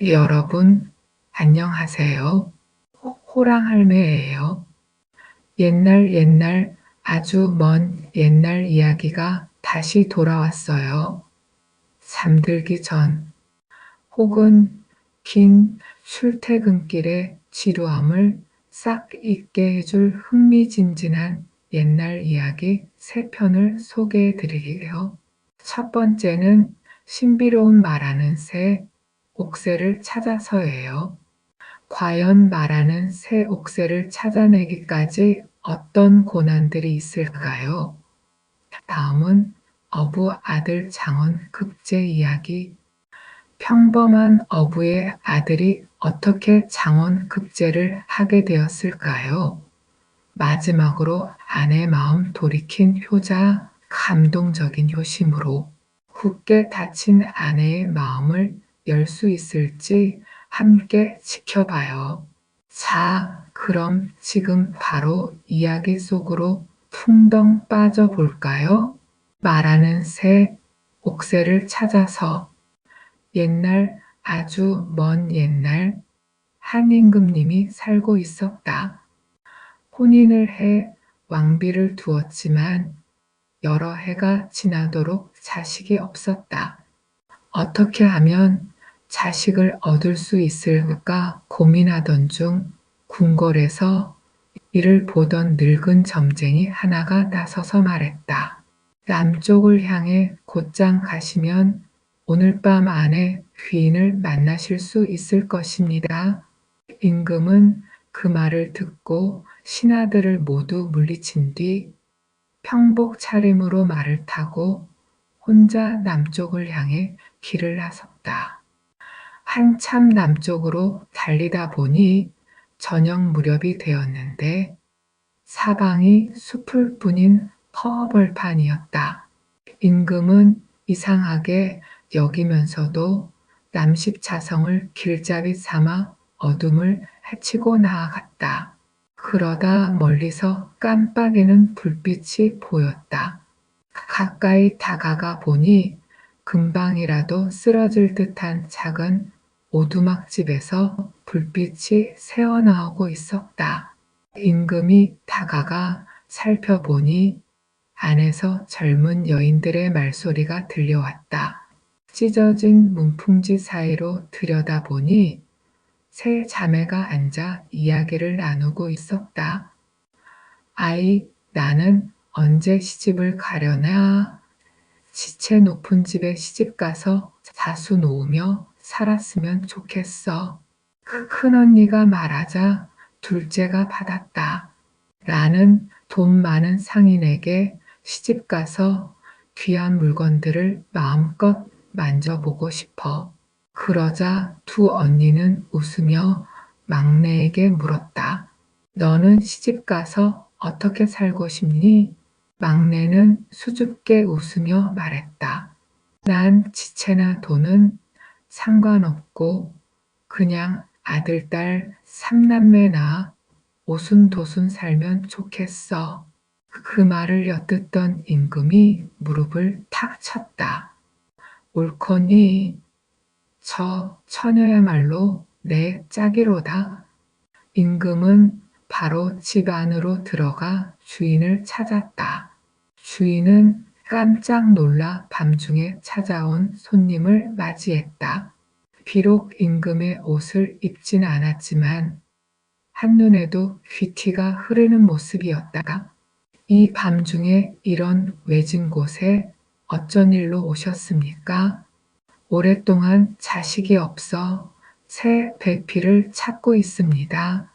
여러분, 안녕하세요. 호랑 할매예요. 옛날 옛날 아주 먼 옛날 이야기가 다시 돌아왔어요. 잠들기 전 혹은 긴 출퇴근길의 지루함을 싹 잊게 해줄 흥미진진한 옛날 이야기 3편을 소개해 드릴게요. 첫 번째는 신비로운 말하는 새, 옥새를 찾아서예요. 과연 말하는 새 옥새를 찾아내기까지 어떤 고난들이 있을까요? 다음은 어부 아들 장원 급제 이야기. 평범한 어부의 아들이 어떻게 장원 급제를 하게 되었을까요? 마지막으로 아내 마음 돌이킨 효자, 감동적인 효심으로 굳게 닫힌 아내의 마음을 열 수 있을지 함께 지켜봐요. 자, 그럼 지금 바로 이야기 속으로 풍덩 빠져볼까요? 말하는 새, 옥새를 찾아서 옛날, 아주 먼 옛날 한 임금님이 살고 있었다. 혼인을 해 왕비를 두었지만 여러 해가 지나도록 자식이 없었다. 어떻게 하면 자식을 얻을 수 있을까 고민하던 중 궁궐에서 이를 보던 늙은 점쟁이 하나가 나서서 말했다. 남쪽을 향해 곧장 가시면 오늘 밤 안에 귀인을 만나실 수 있을 것입니다. 임금은 그 말을 듣고 신하들을 모두 물리친 뒤 평복 차림으로 말을 타고 혼자 남쪽을 향해 길을 나섰다. 한참 남쪽으로 달리다 보니 저녁 무렵이 되었는데 사방이 숲을 뿐인 허벌판이었다. 임금은 이상하게 여기면서도 남십자성을 길잡이 삼아 어둠을 헤치고 나아갔다. 그러다 멀리서 깜빡이는 불빛이 보였다. 가까이 다가가 보니 금방이라도 쓰러질 듯한 작은 오두막집에서 불빛이 새어나오고 있었다. 임금이 다가가 살펴보니 안에서 젊은 여인들의 말소리가 들려왔다. 찢어진 문풍지 사이로 들여다보니 세 자매가 앉아 이야기를 나누고 있었다. 아이, 나는 언제 시집을 가려나? 지체 높은 집에 시집 가서 자수 놓으며 살았으면 좋겠어. 큰언니가 말하자 둘째가 받았다. 나는 돈 많은 상인에게 시집 가서 귀한 물건들을 마음껏 만져보고 싶어. 그러자 두 언니는 웃으며 막내에게 물었다. 너는 시집 가서 어떻게 살고 싶니? 막내는 수줍게 웃으며 말했다. 난 지체나 돈은 상관없고 그냥 아들, 딸, 삼남매 낳아 오순도순 살면 좋겠어. 그 말을 엿듣던 임금이 무릎을 탁 쳤다. 옳거니 저 처녀야말로 내 짝이로다. 임금은 바로 집 안으로 들어가 주인을 찾았다. 주인은 깜짝 놀라 밤중에 찾아온 손님을 맞이했다. 비록 임금의 옷을 입진 않았지만 한눈에도 귀티가 흐르는 모습이었다. 이 밤중에 이런 외진 곳에 어쩐 일로 오셨습니까? 오랫동안 자식이 없어 새 배필을 찾고 있습니다.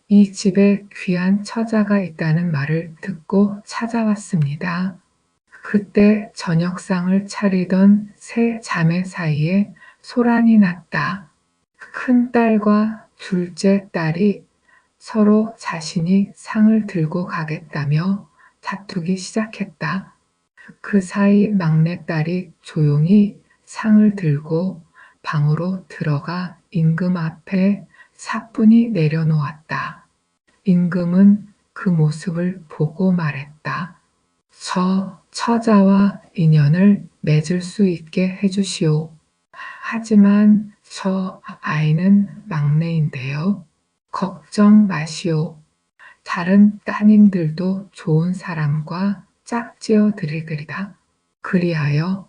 이 집에 귀한 처자가 있다는 말을 듣고 찾아왔습니다. 그때 저녁상을 차리던 세 자매 사이에 소란이 났다. 큰 딸과 둘째 딸이 서로 자신이 상을 들고 가겠다며 다투기 시작했다. 그 사이 막내딸이 조용히 상을 들고 방으로 들어가 임금 앞에 사뿐히 내려놓았다. 임금은 그 모습을 보고 말했다. 저 처자와 인연을 맺을 수 있게 해주시오. 하지만 저 아이는 막내인데요. 걱정 마시오. 다른 따님들도 좋은 사람과 짝지어 드리리다. 그리하여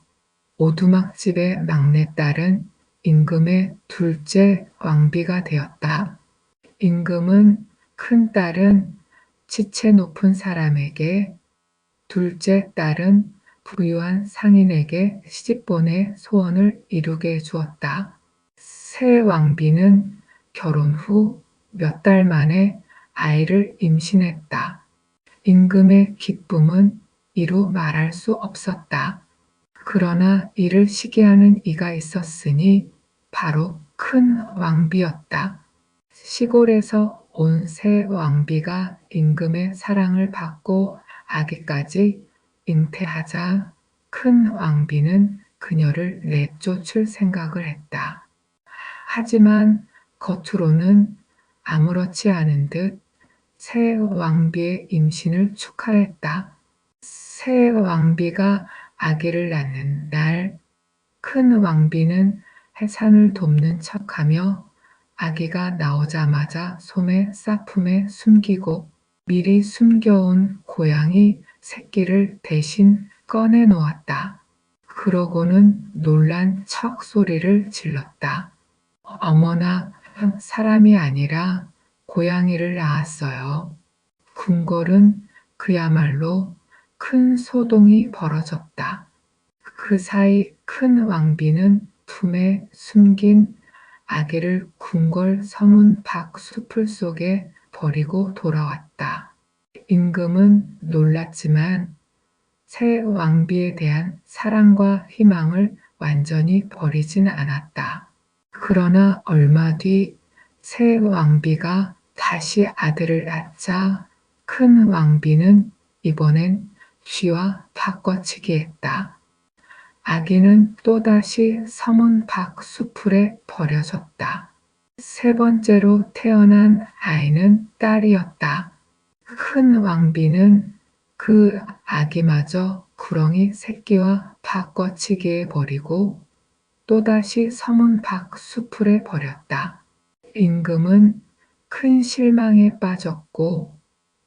오두막집의 막내딸은 임금의 둘째 왕비가 되었다. 임금은 큰딸은 지체 높은 사람에게, 둘째 딸은 부유한 상인에게 시집보내 소원을 이루게 해주었다. 새 왕비는 결혼 후 몇 달 만에 아이를 임신했다. 임금의 기쁨은 이루 말할 수 없었다. 그러나 이를 시기하는 이가 있었으니 바로 큰 왕비였다. 시골에서 온 새 왕비가 임금의 사랑을 받고 아기까지 잉태하자 큰 왕비는 그녀를 내쫓을 생각을 했다. 하지만 겉으로는 아무렇지 않은 듯 새 왕비의 임신을 축하했다. 새 왕비가 아기를 낳는 날, 큰 왕비는 해산을 돕는 척하며 아기가 나오자마자 솜의 싹품에 숨기고 미리 숨겨온 고양이 새끼를 대신 꺼내 놓았다. 그러고는 놀란 척 소리를 질렀다. 어머나, 사람이 아니라 고양이를 낳았어요. 궁궐은 그야말로 큰 소동이 벌어졌다. 그 사이 큰 왕비는 품에 숨긴 아기를 궁궐 서문 밖 수풀 속에 버리고 돌아왔다. 임금은 놀랐지만 새 왕비에 대한 사랑과 희망을 완전히 버리진 않았다. 그러나 얼마 뒤 새 왕비가 다시 아들을 낳자 큰 왕비는 이번엔 쥐와 바꿔치기 했다. 아기는 또다시 서문 밖 수풀에 버려졌다. 세 번째로 태어난 아이는 딸이었다. 큰 왕비는 그 아기마저 구렁이 새끼와 바꿔치기에 버리고 또다시 서문 밖 수풀에 버렸다. 임금은 큰 실망에 빠졌고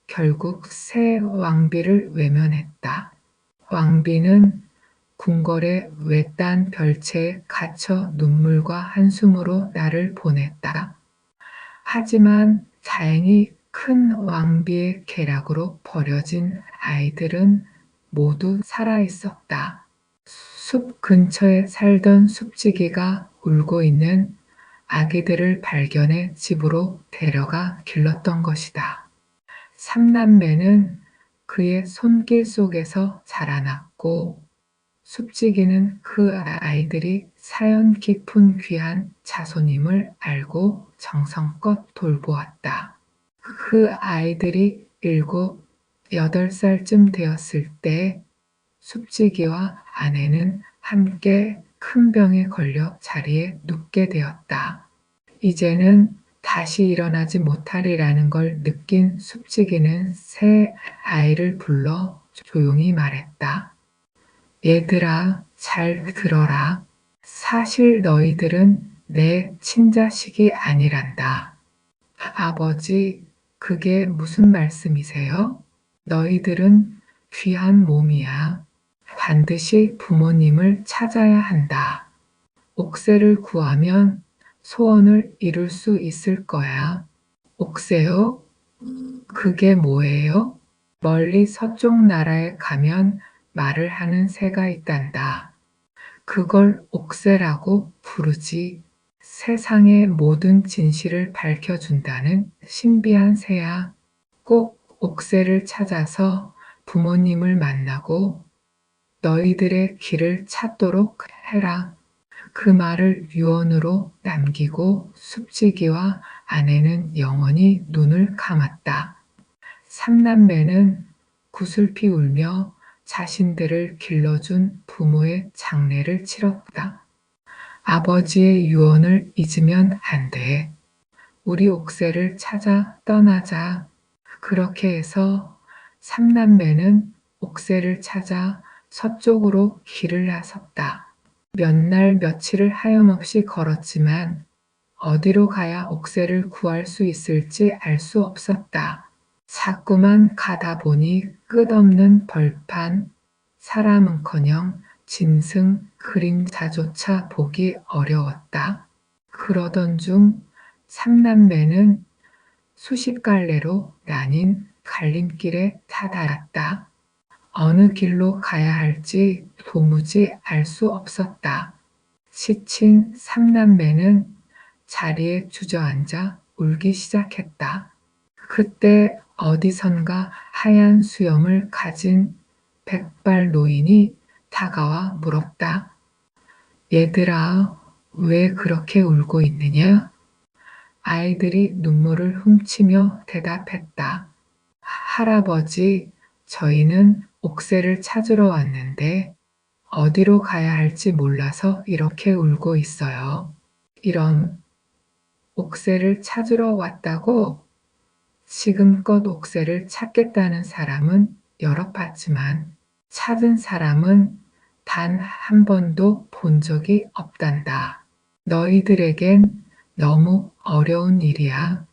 결국 새 왕비를 외면했다. 왕비는 궁궐의 외딴 별채에 갇혀 눈물과 한숨으로 나를 보냈다. 하지만 다행히 큰 왕비의 계략으로 버려진 아이들은 모두 살아 있었다. 숲 근처에 살던 숲지기가 울고 있는 아기들을 발견해 집으로 데려가 길렀던 것이다. 삼남매는 그의 손길 속에서 자라났고 숲지기는 그 아이들이 사연 깊은 귀한 자손임을 알고 정성껏 돌보았다. 그 아이들이 7, 8살쯤 되었을 때 숲지기와 아내는 함께 큰 병에 걸려 자리에 눕게 되었다. 이제는 다시 일어나지 못하리라는 걸 느낀 숲지기는 새 아이를 불러 조용히 말했다. 얘들아, 잘 들어라. 사실 너희들은 내 친자식이 아니란다. 아버지, 그게 무슨 말씀이세요? 너희들은 귀한 몸이야. 반드시 부모님을 찾아야 한다. 옥새를 구하면 소원을 이룰 수 있을 거야. 옥새요? 그게 뭐예요? 멀리 서쪽 나라에 가면 말을 하는 새가 있단다. 그걸 옥새라고 부르지. 세상의 모든 진실을 밝혀준다는 신비한 새야. 꼭 옥새를 찾아서 부모님을 만나고 너희들의 길을 찾도록 해라. 그 말을 유언으로 남기고 숲지기와 아내는 영원히 눈을 감았다. 삼남매는 구슬피 울며 자신들을 길러준 부모의 장례를 치렀다. 아버지의 유언을 잊으면 안 돼. 우리 옥새를 찾아 떠나자. 그렇게 해서 삼남매는 옥새를 찾아 서쪽으로 길을 나섰다. 몇 날 며칠을 하염없이 걸었지만 어디로 가야 옥새를 구할 수 있을지 알 수 없었다. 자꾸만 가다 보니 끝없는 벌판, 사람은커녕 짐승, 그림자조차 보기 어려웠다. 그러던 중 삼남매는 수십 갈래로 나뉜 갈림길에 다다랐다. 어느 길로 가야 할지 도무지 알 수 없었다. 지친 삼남매는 자리에 주저앉아 울기 시작했다. 그때 어디선가 하얀 수염을 가진 백발 노인이 다가와 물었다. 얘들아, 왜 그렇게 울고 있느냐? 아이들이 눈물을 훔치며 대답했다. 할아버지, 저희는 옥새를 찾으러 왔는데 어디로 가야 할지 몰라서 이렇게 울고 있어요. 이런 옥새를 찾으러 왔다고? 지금껏 옥새를 찾겠다는 사람은 여러 봤지만 찾은 사람은 단 한 번도 본 적이 없단다. 너희들에겐 너무 어려운 일이야.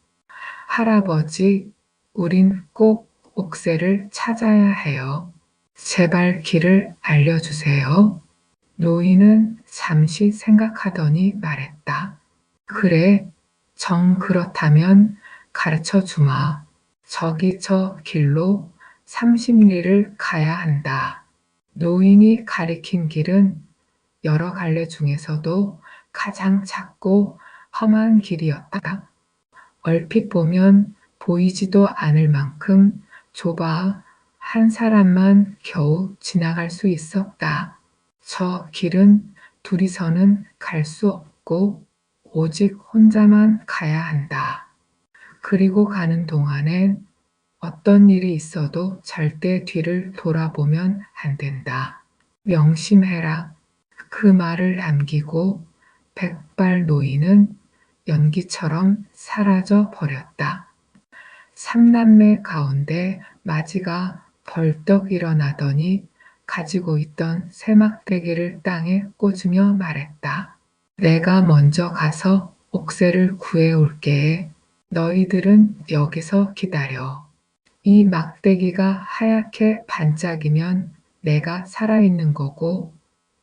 할아버지, 우린 꼭 옥새를 찾아야 해요. 제발 길을 알려주세요. 노인은 잠시 생각하더니 말했다. 그래, 정 그렇다면 가르쳐 주마. 저기 저 길로 30리를 가야 한다. 노인이 가리킨 길은 여러 갈래 중에서도 가장 작고 험한 길이었다. 얼핏 보면 보이지도 않을 만큼 좁아 한 사람만 겨우 지나갈 수 있었다. 저 길은 둘이서는 갈 수 없고 오직 혼자만 가야 한다. 그리고 가는 동안엔 어떤 일이 있어도 절대 뒤를 돌아보면 안 된다. 명심해라. 그 말을 남기고 백발 노인은 연기처럼 사라져 버렸다. 삼남매 가운데 마지가 벌떡 일어나더니 가지고 있던 세막대기를 땅에 꽂으며 말했다. 내가 먼저 가서 옥새를 구해올게. 너희들은 여기서 기다려. 이 막대기가 하얗게 반짝이면 내가 살아있는 거고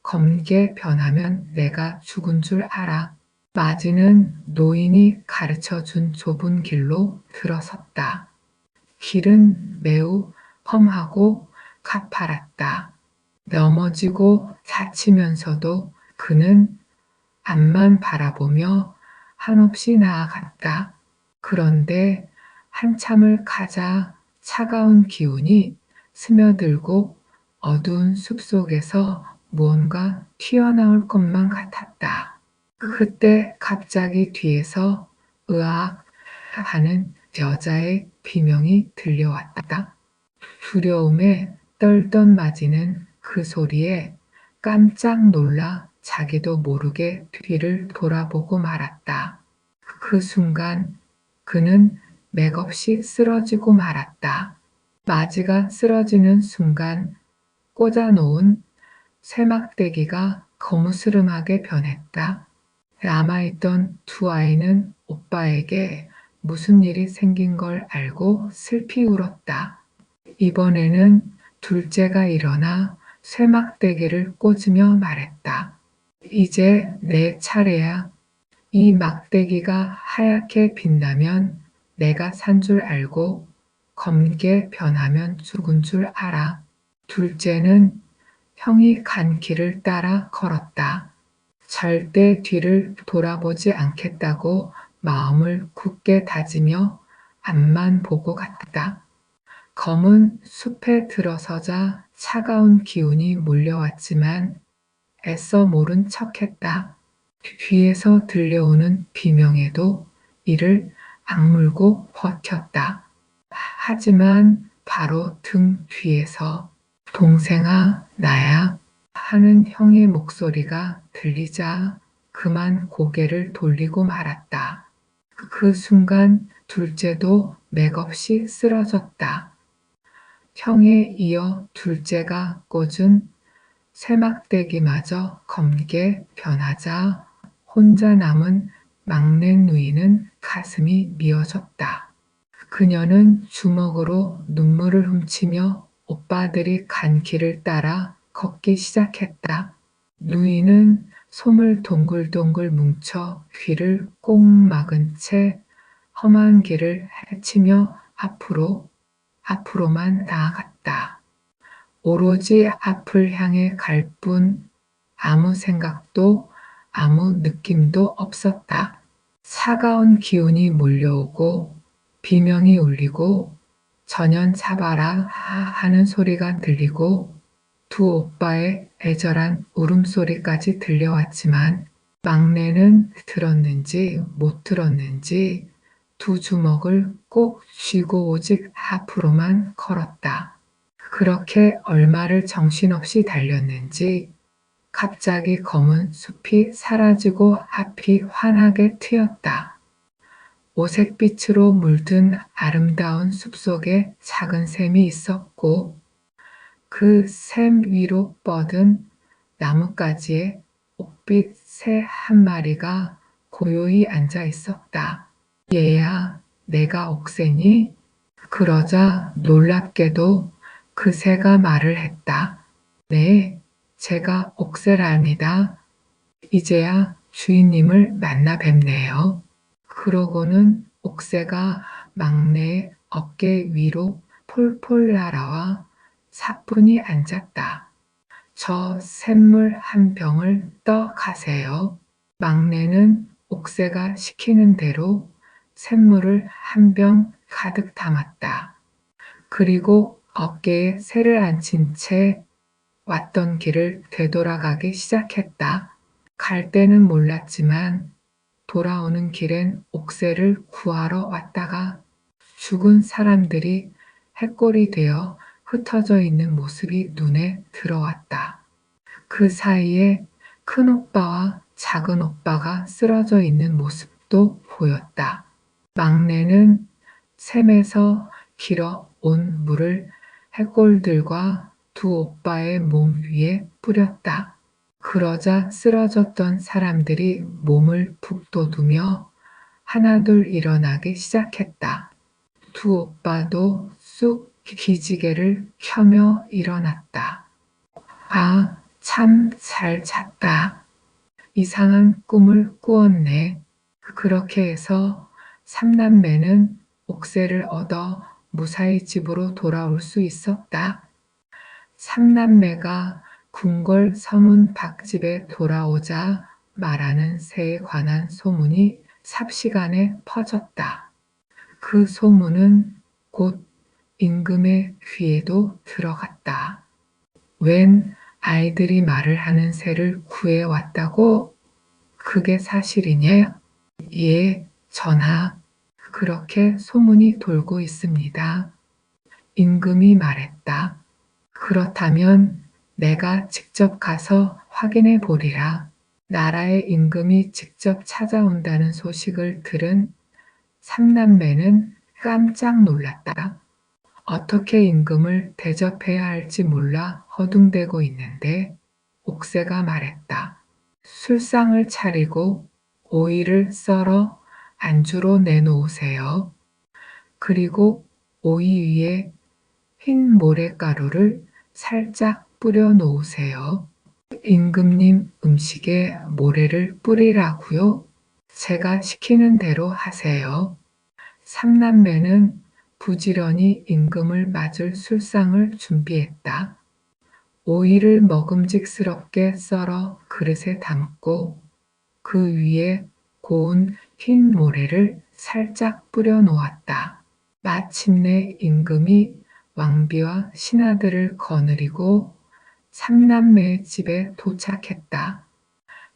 검게 변하면 내가 죽은 줄 알아. 마지는 노인이 가르쳐 준 좁은 길로 들어섰다. 길은 매우 험하고 가파랐다. 넘어지고 다치면서도 그는 앞만 바라보며 한없이 나아갔다. 그런데 한참을 가자 차가운 기운이 스며들고 어두운 숲속에서 무언가 튀어나올 것만 같았다. 그때 갑자기 뒤에서 으악 하는 여자의 비명이 들려왔다. 두려움에 떨던 마지는 그 소리에 깜짝 놀라 자기도 모르게 뒤를 돌아보고 말았다. 그 순간 그는 맥없이 쓰러지고 말았다. 마지가 쓰러지는 순간 꽂아놓은 세막대기가 거무스름하게 변했다. 남아있던 두 아이는 오빠에게 무슨 일이 생긴 걸 알고 슬피 울었다. 이번에는 둘째가 일어나 쇠막대기를 꽂으며 말했다. 이제 내 차례야. 이 막대기가 하얗게 빛나면 내가 산 줄 알고 검게 변하면 죽은 줄 알아. 둘째는 형이 간 길을 따라 걸었다. 절대 뒤를 돌아보지 않겠다고 마음을 굳게 다지며 앞만 보고 갔다. 검은 숲에 들어서자 차가운 기운이 몰려왔지만 애써 모른 척했다. 뒤에서 들려오는 비명에도 이를 악물고 버텼다. 하지만 바로 등 뒤에서 동생아, 나야 하는 형의 목소리가 들리자 그만 고개를 돌리고 말았다. 그 순간 둘째도 맥없이 쓰러졌다. 형에 이어 둘째가 꽂은 새막대기마저 검게 변하자 혼자 남은 막내 누이는 가슴이 미어졌다. 그녀는 주먹으로 눈물을 훔치며 오빠들이 간 길을 따라 걷기 시작했다. 누이는 솜을 동글동글 뭉쳐 귀를 꼭 막은 채 험한 길을 헤치며 앞으로만 나아갔다. 오로지 앞을 향해 갈 뿐 아무 생각도 아무 느낌도 없었다. 차가운 기운이 몰려오고 비명이 울리고 전연 잡아라 하는 소리가 들리고 두 오빠의 애절한 울음소리까지 들려왔지만 막내는 들었는지 못 들었는지 두 주먹을 꼭 쥐고 오직 앞으로만 걸었다. 그렇게 얼마를 정신없이 달렸는지 갑자기 검은 숲이 사라지고 앞이 환하게 트였다. 오색빛으로 물든 아름다운 숲속에 작은 샘이 있었고 그 샘 위로 뻗은 나뭇가지에 옥빛 새 한 마리가 고요히 앉아 있었다. 얘야, 내가 옥새니? 그러자 놀랍게도 그 새가 말을 했다. 네, 제가 옥새랍니다. 이제야 주인님을 만나 뵙네요. 그러고는 옥새가 막내의 어깨 위로 폴폴 날아와 사뿐히 앉았다. 저 샘물 한 병을 떠 가세요. 막내는 옥새가 시키는 대로 샘물을 한 병 가득 담았다. 그리고 어깨에 새를 앉힌 채 왔던 길을 되돌아가기 시작했다. 갈 때는 몰랐지만 돌아오는 길엔 옥새를 구하러 왔다가 죽은 사람들이 해골이 되어 흩어져 있는 모습이 눈에 들어왔다. 그 사이에 큰 오빠와 작은 오빠가 쓰러져 있는 모습도 보였다. 막내는 샘에서 길어 온 물을 해골들과 두 오빠의 몸 위에 뿌렸다. 그러자 쓰러졌던 사람들이 몸을 북돋우며 하나둘 일어나기 시작했다. 두 오빠도 쑥 기지개를 켜며 일어났다. 아, 참 잘 잤다. 이상한 꿈을 꾸었네. 그렇게 해서 삼남매는 옥새를 얻어 무사히 집으로 돌아올 수 있었다. 삼남매가 궁궐 서문 박집에 돌아오자 말하는 새에 관한 소문이 삽시간에 퍼졌다. 그 소문은 곧 임금의 귀에도 들어갔다. 웬 아이들이 말을 하는 새를 구해왔다고? 그게 사실이냐? 예, 전하. 그렇게 소문이 돌고 있습니다. 임금이 말했다. 그렇다면 내가 직접 가서 확인해 보리라. 나라의 임금이 직접 찾아온다는 소식을 들은 삼남매는 깜짝 놀랐다. 어떻게 임금을 대접해야 할지 몰라 허둥대고 있는데 옥새가 말했다. 술상을 차리고 오이를 썰어 안주로 내놓으세요. 그리고 오이 위에 흰 모래가루를 살짝 뿌려 놓으세요. 임금님 음식에 모래를 뿌리라고요? 제가 시키는 대로 하세요. 삼남매는 부지런히 임금을 맞을 술상을 준비했다. 오이를 먹음직스럽게 썰어 그릇에 담고 그 위에 고운 흰 모래를 살짝 뿌려 놓았다. 마침내 임금이 왕비와 신하들을 거느리고 삼남매의 집에 도착했다.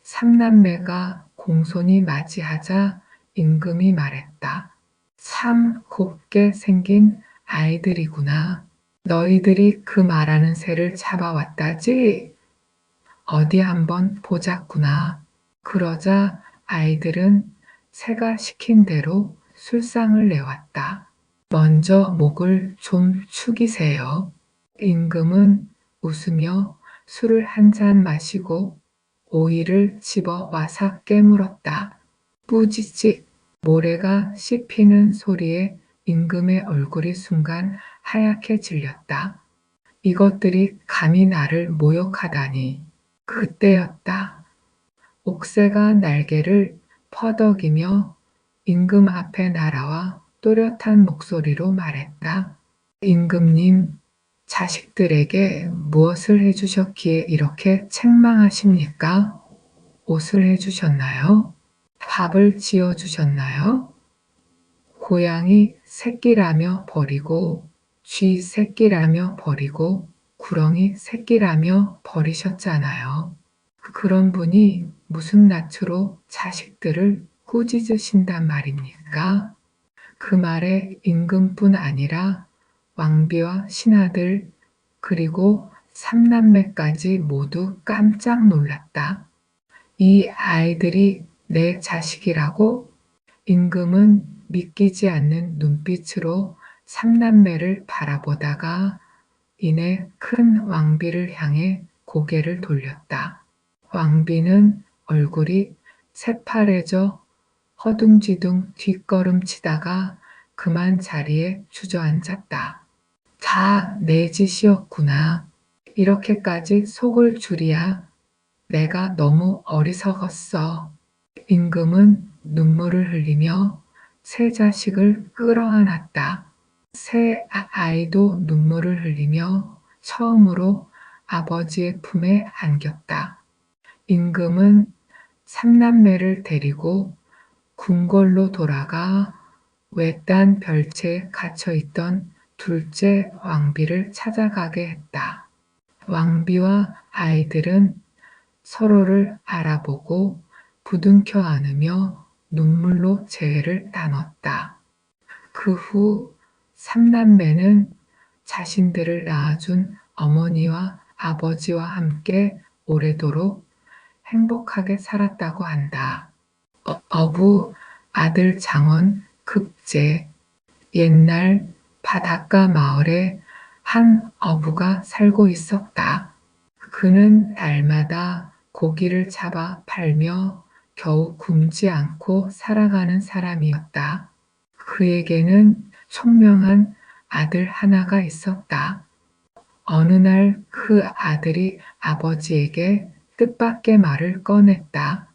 삼남매가 공손히 맞이하자 임금이 말했다. 참 곱게 생긴 아이들이구나. 너희들이 그 말하는 새를 잡아왔다지? 어디 한번 보자꾸나. 그러자 아이들은 새가 시킨 대로 술상을 내왔다. 먼저 목을 좀 축이세요. 임금은 웃으며 술을 한 잔 마시고 오이를 집어 와사 깨물었다. 뿌지직 모래가 씹히는 소리에 임금의 얼굴이 순간 하얗게 질렸다. 이것들이 감히 나를 모욕하다니. 그때였다. 옥새가 날개를 퍼덕이며 임금 앞에 날아와 또렷한 목소리로 말했다. 임금님, 자식들에게 무엇을 해주셨기에 이렇게 책망하십니까? 옷을 해주셨나요? 밥을 지어주셨나요? 고양이 새끼라며 버리고 쥐 새끼라며 버리고 구렁이 새끼라며 버리셨잖아요. 그런 분이 무슨 낯으로 자식들을 꾸짖으신단 말입니까? 그 말에 임금뿐 아니라 왕비와 신하들 그리고 삼남매까지 모두 깜짝 놀랐다. 이 아이들이 내 자식이라고? 임금은 믿기지 않는 눈빛으로 삼남매를 바라보다가 이내 큰 왕비를 향해 고개를 돌렸다. 왕비는 얼굴이 새파래져 허둥지둥 뒷걸음치다가 그만 자리에 주저앉았다. 다 내 짓이었구나. 이렇게까지 속을 줄이야. 내가 너무 어리석었어. 임금은 눈물을 흘리며 새 자식을 끌어안았다. 새 아이도 눈물을 흘리며 처음으로 아버지의 품에 안겼다. 임금은 삼남매를 데리고 궁궐로 돌아가 외딴 별채에 갇혀있던 둘째 왕비를 찾아가게 했다. 왕비와 아이들은 서로를 알아보고 부둥켜 안으며 눈물로 재회를 나눴다. 그 후 삼남매는 자신들을 낳아준 어머니와 아버지와 함께 오래도록 행복하게 살았다고 한다. 어부 아들 장원 급제. 옛날 바닷가 마을에 한 어부가 살고 있었다. 그는 날마다 고기를 잡아 팔며 겨우 굶지 않고 살아가는 사람이었다. 그에게는 총명한 아들 하나가 있었다. 어느 날 그 아들이 아버지에게 뜻밖의 말을 꺼냈다.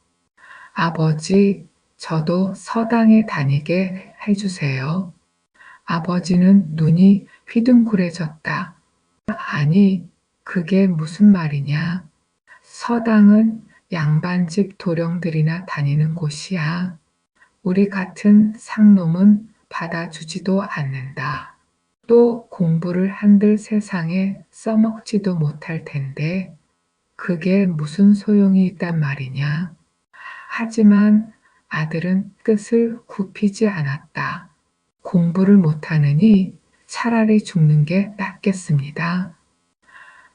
아버지, 저도 서당에 다니게 해주세요. 아버지는 눈이 휘둥그레졌다. 아니, 그게 무슨 말이냐? 서당은 양반집 도령들이나 다니는 곳이야. 우리 같은 상놈은 받아주지도 않는다. 또 공부를 한들 세상에 써먹지도 못할 텐데 그게 무슨 소용이 있단 말이냐? 하지만 아들은 뜻을 굽히지 않았다. 공부를 못하느니 차라리 죽는 게 낫겠습니다.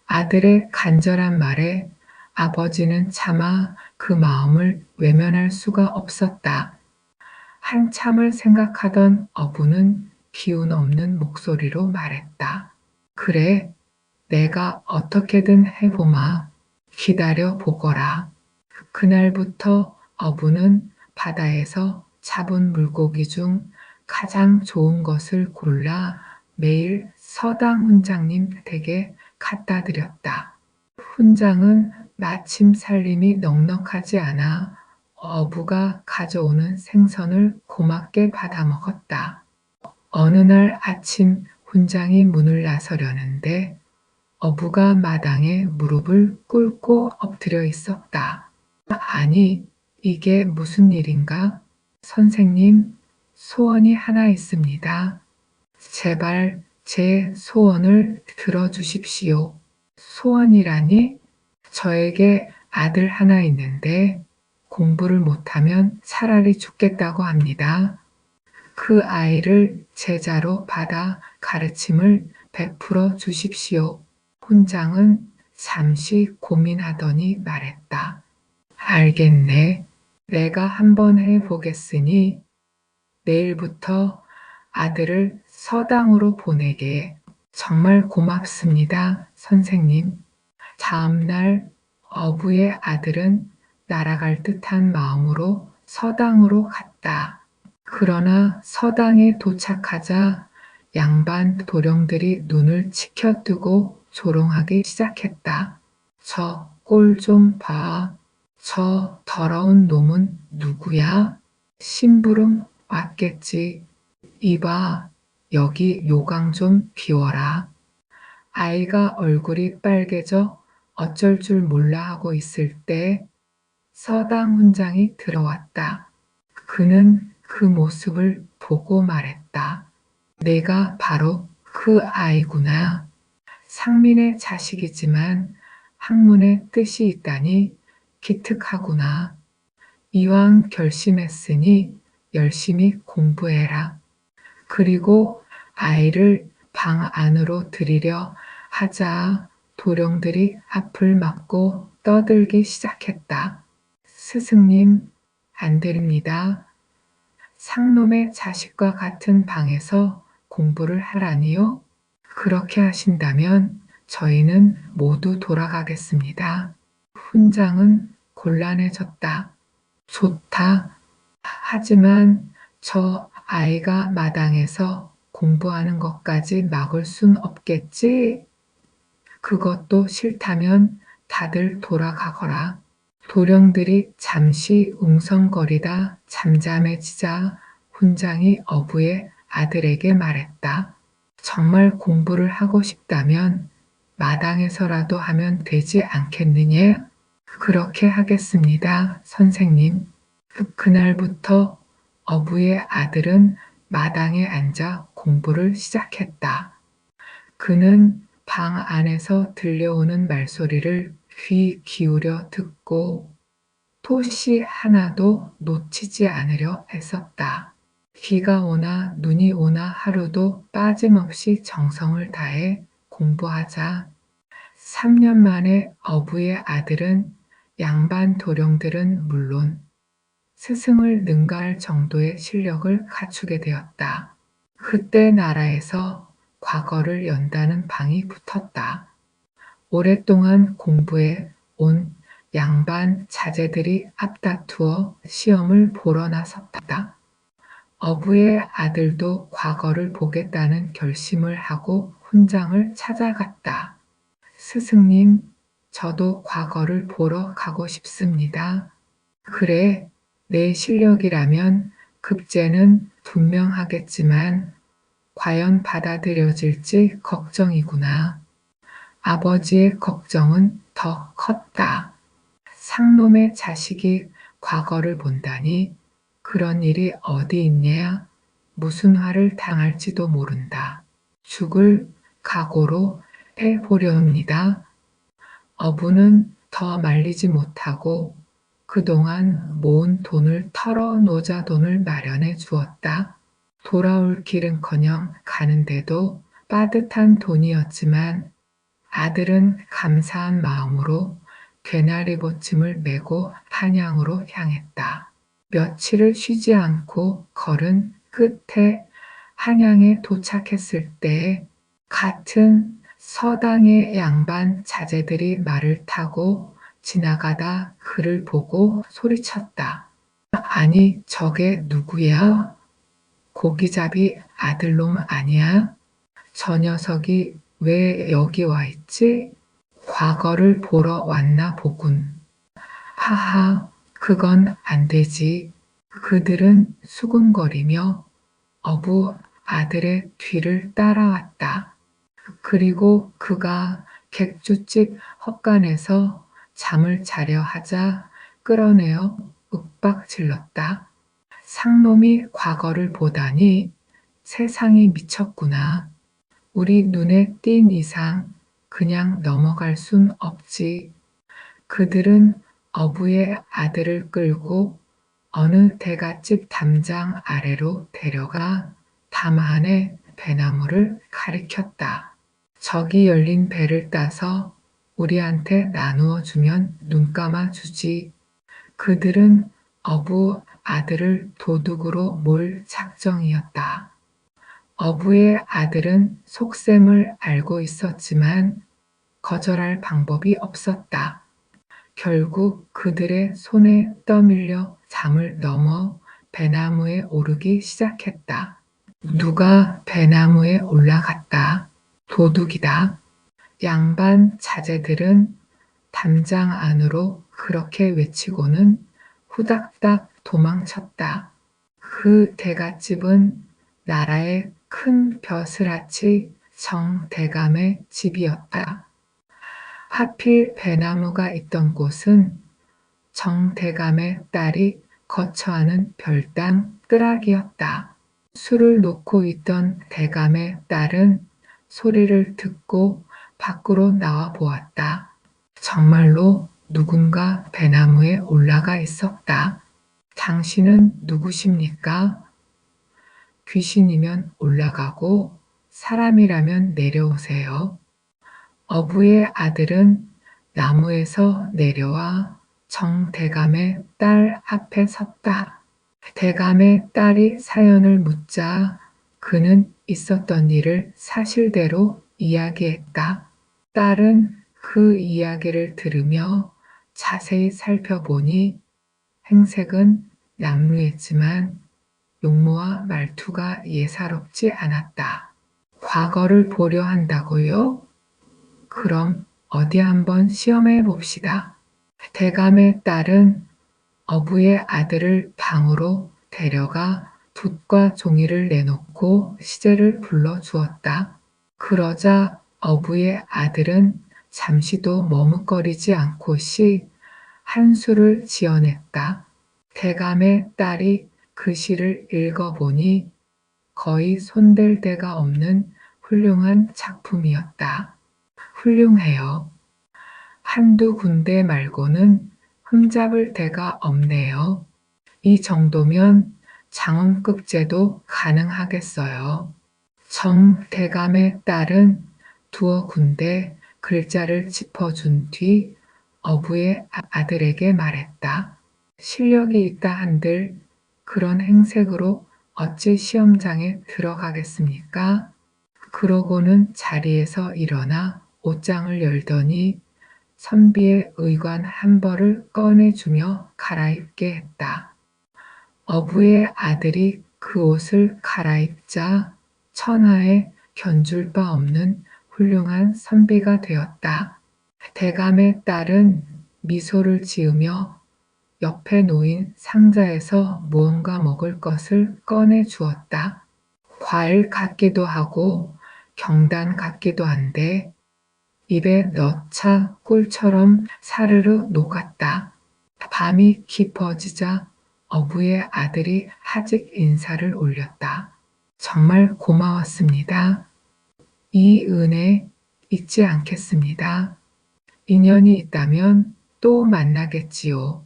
아들의 간절한 말에 아버지는 차마 그 마음을 외면할 수가 없었다. 한참을 생각하던 어부는 기운 없는 목소리로 말했다. 그래, 내가 어떻게든 해보마. 기다려 보거라. 그날부터 어부는 바다에서 잡은 물고기 중 가장 좋은 것을 골라 매일 서당 훈장님 댁에 갖다 드렸다. 훈장은 마침 살림이 넉넉하지 않아 어부가 가져오는 생선을 고맙게 받아 먹었다. 어느 날 아침 훈장이 문을 나서려는데 어부가 마당에 무릎을 꿇고 엎드려 있었다. 아니, 이게 무슨 일인가? 선생님, 소원이 하나 있습니다. 제발 제 소원을 들어주십시오. 소원이라니? 저에게 아들 하나 있는데 공부를 못하면 차라리 죽겠다고 합니다. 그 아이를 제자로 받아 가르침을 베풀어 주십시오. 훈장은 잠시 고민하더니 말했다. 알겠네. 내가 한번 해보겠으니 내일부터 아들을 서당으로 보내게. 정말 고맙습니다, 선생님. 다음 날 어부의 아들은 날아갈 듯한 마음으로 서당으로 갔다. 그러나 서당에 도착하자 양반 도령들이 눈을 치켜뜨고 조롱하기 시작했다. 저 꼴 좀 봐. 저 더러운 놈은 누구야? 심부름 왔겠지. 이봐, 여기 요강 좀 비워라. 아이가 얼굴이 빨개져 어쩔 줄 몰라 하고 있을 때 서당 훈장이 들어왔다. 그는 그 모습을 보고 말했다. 내가 바로 그 아이구나. 상민의 자식이지만 학문의 뜻이 있다니 기특하구나. 이왕 결심했으니 열심히 공부해라. 그리고 아이를 방 안으로 들이려 하자 도령들이 앞을 막고 떠들기 시작했다. 스승님, 안 됩니다. 상놈의 자식과 같은 방에서 공부를 하라니요? 그렇게 하신다면 저희는 모두 돌아가겠습니다. 훈장은 곤란해졌다. 좋다. 하지만 저 아이가 마당에서 공부하는 것까지 막을 순 없겠지? 그것도 싫다면 다들 돌아가거라. 도령들이 잠시 웅성거리다 잠잠해지자 훈장이 어부의 아들에게 말했다. 정말 공부를 하고 싶다면 마당에서라도 하면 되지 않겠느냐? 그렇게 하겠습니다, 선생님. 그날부터 어부의 아들은 마당에 앉아 공부를 시작했다. 그는 방 안에서 들려오는 말소리를 귀 기울여 듣고 토시 하나도 놓치지 않으려 했었다. 비가 오나 눈이 오나 하루도 빠짐없이 정성을 다해 공부하자 3년 만에 어부의 아들은 양반 도령들은 물론 스승을 능가할 정도의 실력을 갖추게 되었다. 그때 나라에서 과거를 연다는 방이 붙었다. 오랫동안 공부해 온 양반 자제들이 앞다투어 시험을 보러 나섰다. 어부의 아들도 과거를 보겠다는 결심을 하고 훈장을 찾아갔다. 스승님, 저도 과거를 보러 가고 싶습니다. 그래, 내 실력이라면 급제는 분명하겠지만 과연 받아들여질지 걱정이구나. 아버지의 걱정은 더 컸다. 상놈의 자식이 과거를 본다니 그런 일이 어디 있냐? 무슨 화를 당할지도 모른다. 죽을 각오로 해보려합니다. 어부는 더 말리지 못하고 그동안 모은 돈을 털어 노자돈을 마련해 주었다. 돌아올 길은커녕 가는데도 빠듯한 돈이었지만 아들은 감사한 마음으로 괴나리 보침을 메고 한양으로 향했다. 며칠을 쉬지 않고 걸은 끝에 한양에 도착했을 때 같은 서당의 양반 자제들이 말을 타고 지나가다 그를 보고 소리쳤다. 아니, 저게 누구야? 고기잡이 아들놈 아니야? 저 녀석이 왜 여기 와 있지? 과거를 보러 왔나 보군. 하하, 그건 안 되지. 그들은 수군거리며 어부 아들의 뒤를 따라왔다. 그리고 그가 객주집 헛간에서 잠을 자려 하자 끌어내어 윽박질렀다. 상놈이 과거를 보다니 세상이 미쳤구나. 우리 눈에 띈 이상 그냥 넘어갈 순 없지. 그들은 어부의 아들을 끌고 어느 대갓집 담장 아래로 데려가 담 안에 배나무를 가리켰다. 저기 열린 배를 따서 우리한테 나누어 주면 눈 감아 주지. 그들은 어부 아들을 도둑으로 몰 작정이었다. 어부의 아들은 속셈을 알고 있었지만 거절할 방법이 없었다. 결국 그들의 손에 떠밀려 잠을 넘어 배나무에 오르기 시작했다. 누가 배나무에 올라갔다. 도둑이다. 양반 자제들은 담장 안으로 그렇게 외치고는 후닥닥 도망쳤다. 그 대갓집은 나라의 큰 벼슬아치 정대감의 집이었다. 하필 배나무가 있던 곳은 정대감의 딸이 거처하는 별당 뜰락이었다. 술을 놓고 있던 대감의 딸은 소리를 듣고 밖으로 나와 보았다. 정말로 누군가 배나무에 올라가 있었다. 당신은 누구십니까? 귀신이면 올라가고 사람이라면 내려오세요. 어부의 아들은 나무에서 내려와 정대감의 딸 앞에 섰다. 대감의 딸이 사연을 묻자 그는 있었던 일을 사실대로 이야기했다. 딸은 그 이야기를 들으며 자세히 살펴보니 행색은 남루했지만 용모와 말투가 예사롭지 않았다. 과거를 보려 한다고요? 그럼 어디 한번 시험해 봅시다. 대감의 딸은 어부의 아들을 방으로 데려가 붓과 종이를 내놓고 시제를 불러주었다. 그러자 어부의 아들은 잠시도 머뭇거리지 않고시 한수를 지어냈다. 대감의 딸이 그 시를 읽어보니 거의 손댈 데가 없는 훌륭한 작품이었다. 훌륭해요. 한두 군데 말고는 흠잡을 데가 없네요. 이 정도면 장원급제도 가능하겠어요. 정대감의 딸은 두어 군데 글자를 짚어준 뒤 어부의 아들에게 말했다. 실력이 있다 한들 그런 행색으로 어찌 시험장에 들어가겠습니까? 그러고는 자리에서 일어나 옷장을 열더니 선비의 의관 한 벌을 꺼내주며 갈아입게 했다. 어부의 아들이 그 옷을 갈아입자 천하에 견줄 바 없는 훌륭한 선비가 되었다. 대감의 딸은 미소를 지으며 옆에 놓인 상자에서 무언가 먹을 것을 꺼내 주었다. 과일 같기도 하고 경단 같기도 한데 입에 넣자 꿀처럼 사르르 녹았다. 밤이 깊어지자 어부의 아들이 하직 인사를 올렸다. 정말 고마웠습니다. 이 은혜 잊지 않겠습니다. 인연이 있다면 또 만나겠지요.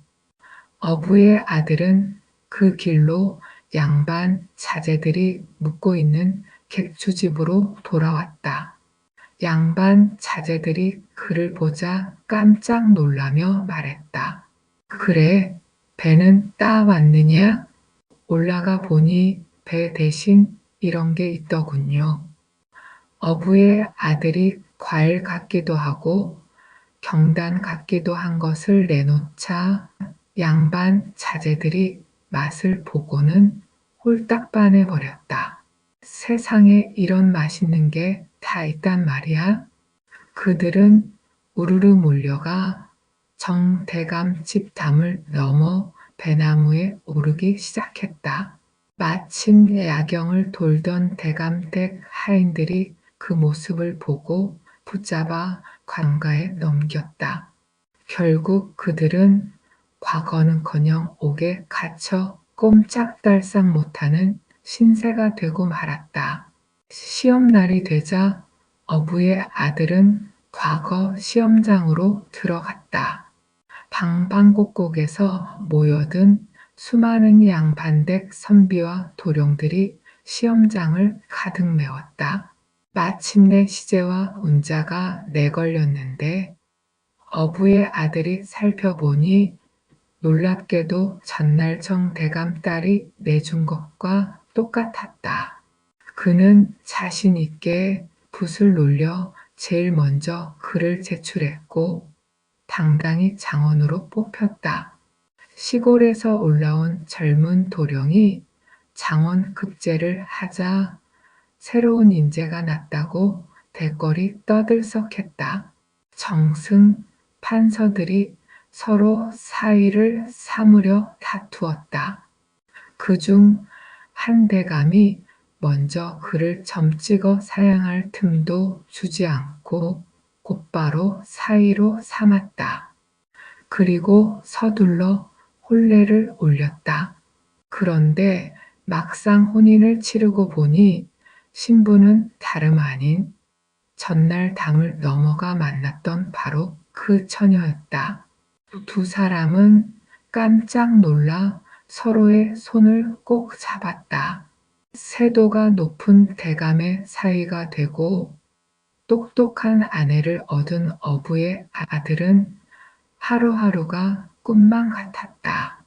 어부의 아들은 그 길로 양반 자제들이 묵고 있는 객주집으로 돌아왔다. 양반 자제들이 그를 보자 깜짝 놀라며 말했다. 그래, 배는 따왔느냐? 올라가 보니 배 대신 이런 게 있더군요. 어부의 아들이 과일 같기도 하고 경단 같기도 한 것을 내놓자 양반 자제들이 맛을 보고는 홀딱 반해버렸다. 세상에 이런 맛있는 게 다 있단 말이야. 그들은 우르르 몰려가 정대감 집 담을 넘어 배나무에 오르기 시작했다. 마침 야경을 돌던 대감댁 하인들이 그 모습을 보고 붙잡아 관가에 넘겼다. 결국 그들은 과거는커녕 옥에 갇혀 꼼짝달싹 못하는 신세가 되고 말았다. 시험날이 되자 어부의 아들은 과거 시험장으로 들어갔다. 방방곡곡에서 모여든 수많은 양반댁 선비와 도령들이 시험장을 가득 메웠다. 마침내 시제와 운자가 내걸렸는데 어부의 아들이 살펴보니 놀랍게도 전날 정대감 딸이 내준 것과 똑같았다. 그는 자신 있게 붓을 놀려 제일 먼저 글을 제출했고 당당히 장원으로 뽑혔다. 시골에서 올라온 젊은 도령이 장원 급제를 하자 새로운 인재가 났다고 대궐이 떠들썩했다. 정승 판서들이 서로 사의를 삼으려 다투었다. 그중 한 대감이 먼저 그를 점찍어 사양할 틈도 주지 않고 곧바로 사의로 삼았다. 그리고 서둘러 혼례를 올렸다. 그런데 막상 혼인을 치르고 보니 신부는 다름 아닌 전날 담을 넘어가 만났던 바로 그 처녀였다. 두 사람은 깜짝 놀라 서로의 손을 꼭 잡았다. 세도가 높은 대감의 사이가 되고 똑똑한 아내를 얻은 어부의 아들은 하루하루가 꿈만 같았다.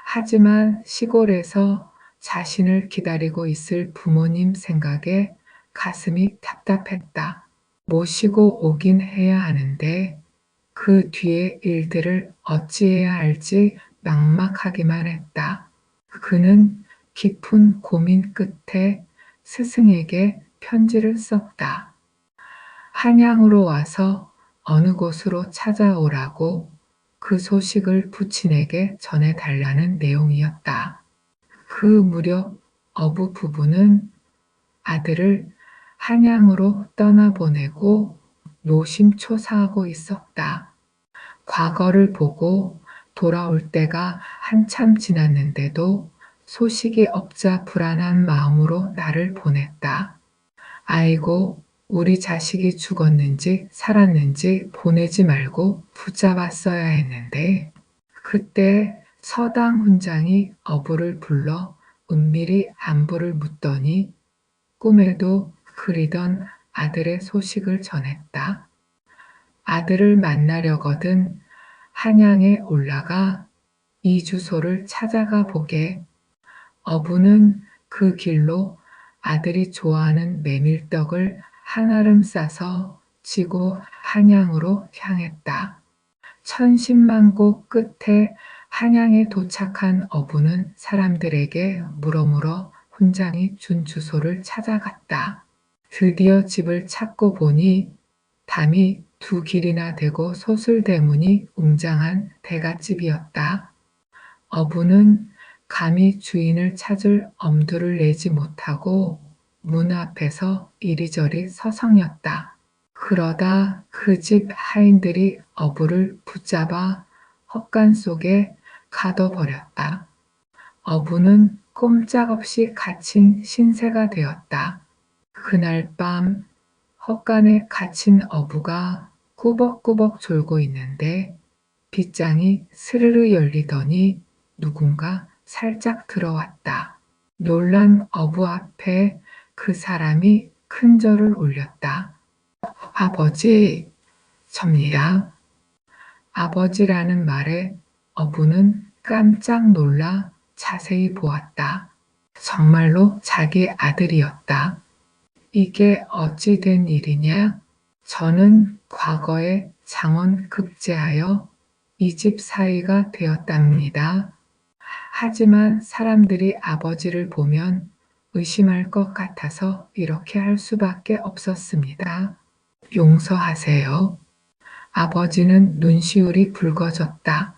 하지만 시골에서 자신을 기다리고 있을 부모님 생각에 가슴이 답답했다. 모시고 오긴 해야 하는데 그 뒤의 일들을 어찌해야 할지 막막하기만 했다. 그는 깊은 고민 끝에 스승에게 편지를 썼다. 한양으로 와서 어느 곳으로 찾아오라고 그 소식을 부친에게 전해달라는 내용이었다. 그 무렵 어부 부부는 아들을 한양으로 떠나보내고 노심초사하고 있었다. 과거를 보고 돌아올 때가 한참 지났는데도 소식이 없자 불안한 마음으로 나를 보냈다. 아이고, 우리 자식이 죽었는지 살았는지 보내지 말고 붙잡았어야 했는데. 그때 서당 훈장이 어부를 불러 은밀히 안부를 묻더니 꿈에도 그리던 아들의 소식을 전했다. 아들을 만나려거든 한양에 올라가 이 주소를 찾아가 보게. 어부는 그 길로 아들이 좋아하는 메밀떡을 한아름 싸서 지고 한양으로 향했다. 천신만고 끝에 한양에 도착한 어부는 사람들에게 물어물어 훈장이 준 주소를 찾아갔다. 드디어 집을 찾고 보니 담이 두 길이나 되고 소슬대문이 웅장한 대갓집이었다. 어부는 감히 주인을 찾을 엄두를 내지 못하고 문 앞에서 이리저리 서성였다. 그러다 그 집 하인들이 어부를 붙잡아 헛간 속에 가둬버렸다. 어부는 꼼짝없이 갇힌 신세가 되었다. 그날 밤 헛간에 갇힌 어부가 꾸벅꾸벅 졸고 있는데 빗장이 스르르 열리더니 누군가 살짝 들어왔다. 놀란 어부 앞에 그 사람이 큰 절을 올렸다. 아버지, 접니다. 아버지라는 말에 어부는 깜짝 놀라 자세히 보았다. 정말로 자기 아들이었다. 이게 어찌 된 일이냐? 저는 과거에 장원 급제하여 이 집 사위가 되었답니다. 하지만 사람들이 아버지를 보면 의심할 것 같아서 이렇게 할 수밖에 없었습니다. 용서하세요. 아버지는 눈시울이 붉어졌다.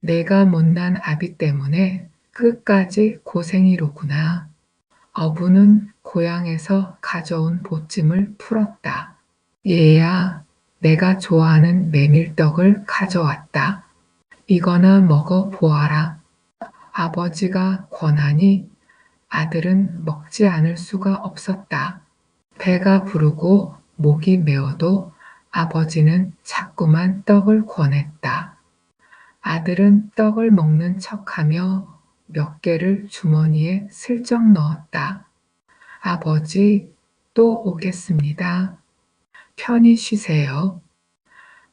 내가 못난 아비 때문에 끝까지 고생이로구나. 어부는 고향에서 가져온 보찜을 풀었다. 얘야, 내가 좋아하는 메밀떡을 가져왔다. 이거나 먹어 보아라. 아버지가 권하니 아들은 먹지 않을 수가 없었다. 배가 부르고 목이 메어도 아버지는 자꾸만 떡을 권했다. 아들은 떡을 먹는 척하며 몇 개를 주머니에 슬쩍 넣었다. 아버지, 또 오겠습니다. 편히 쉬세요.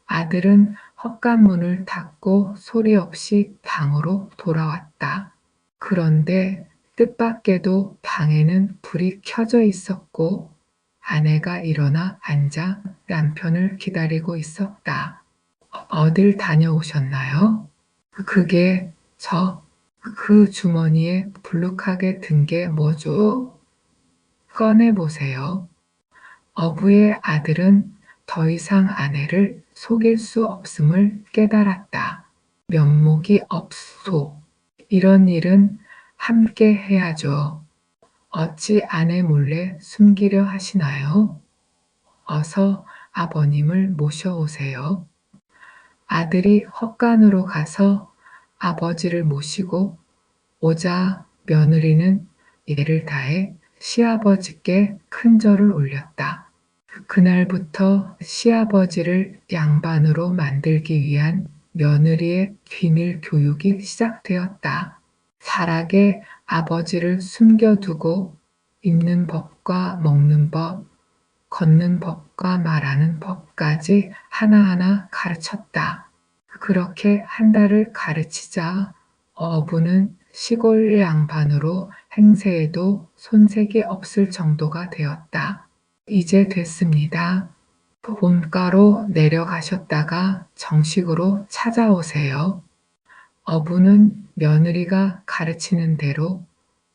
아들은 헛간문을 닫고 소리 없이 방으로 돌아왔다. 그런데 뜻밖에도 방에는 불이 켜져 있었고 아내가 일어나 앉아 남편을 기다리고 있었다. 어딜 다녀오셨나요? 그게 그 주머니에 불룩하게 든 게 뭐죠? 꺼내보세요. 어부의 아들은 더 이상 아내를 속일 수 없음을 깨달았다. 면목이 없소. 이런 일은 함께 해야죠. 어찌 아내 몰래 숨기려 하시나요? 어서 아버님을 모셔오세요. 아들이 헛간으로 가서 아버지를 모시고 오자 며느리는 이를 다해 시아버지께 큰절을 올렸다. 그날부터 시아버지를 양반으로 만들기 위한 며느리의 비밀 교육이 시작되었다. 살하게 아버지를 숨겨두고 입는 법과 먹는 법, 걷는 법과 말하는 법까지 하나하나 가르쳤다. 그렇게 한 달을 가르치자 어부는 시골 양반으로 행세에도 손색이 없을 정도가 되었다. 이제 됐습니다. 본가로 내려가셨다가 정식으로 찾아오세요. 어부는 며느리가 가르치는 대로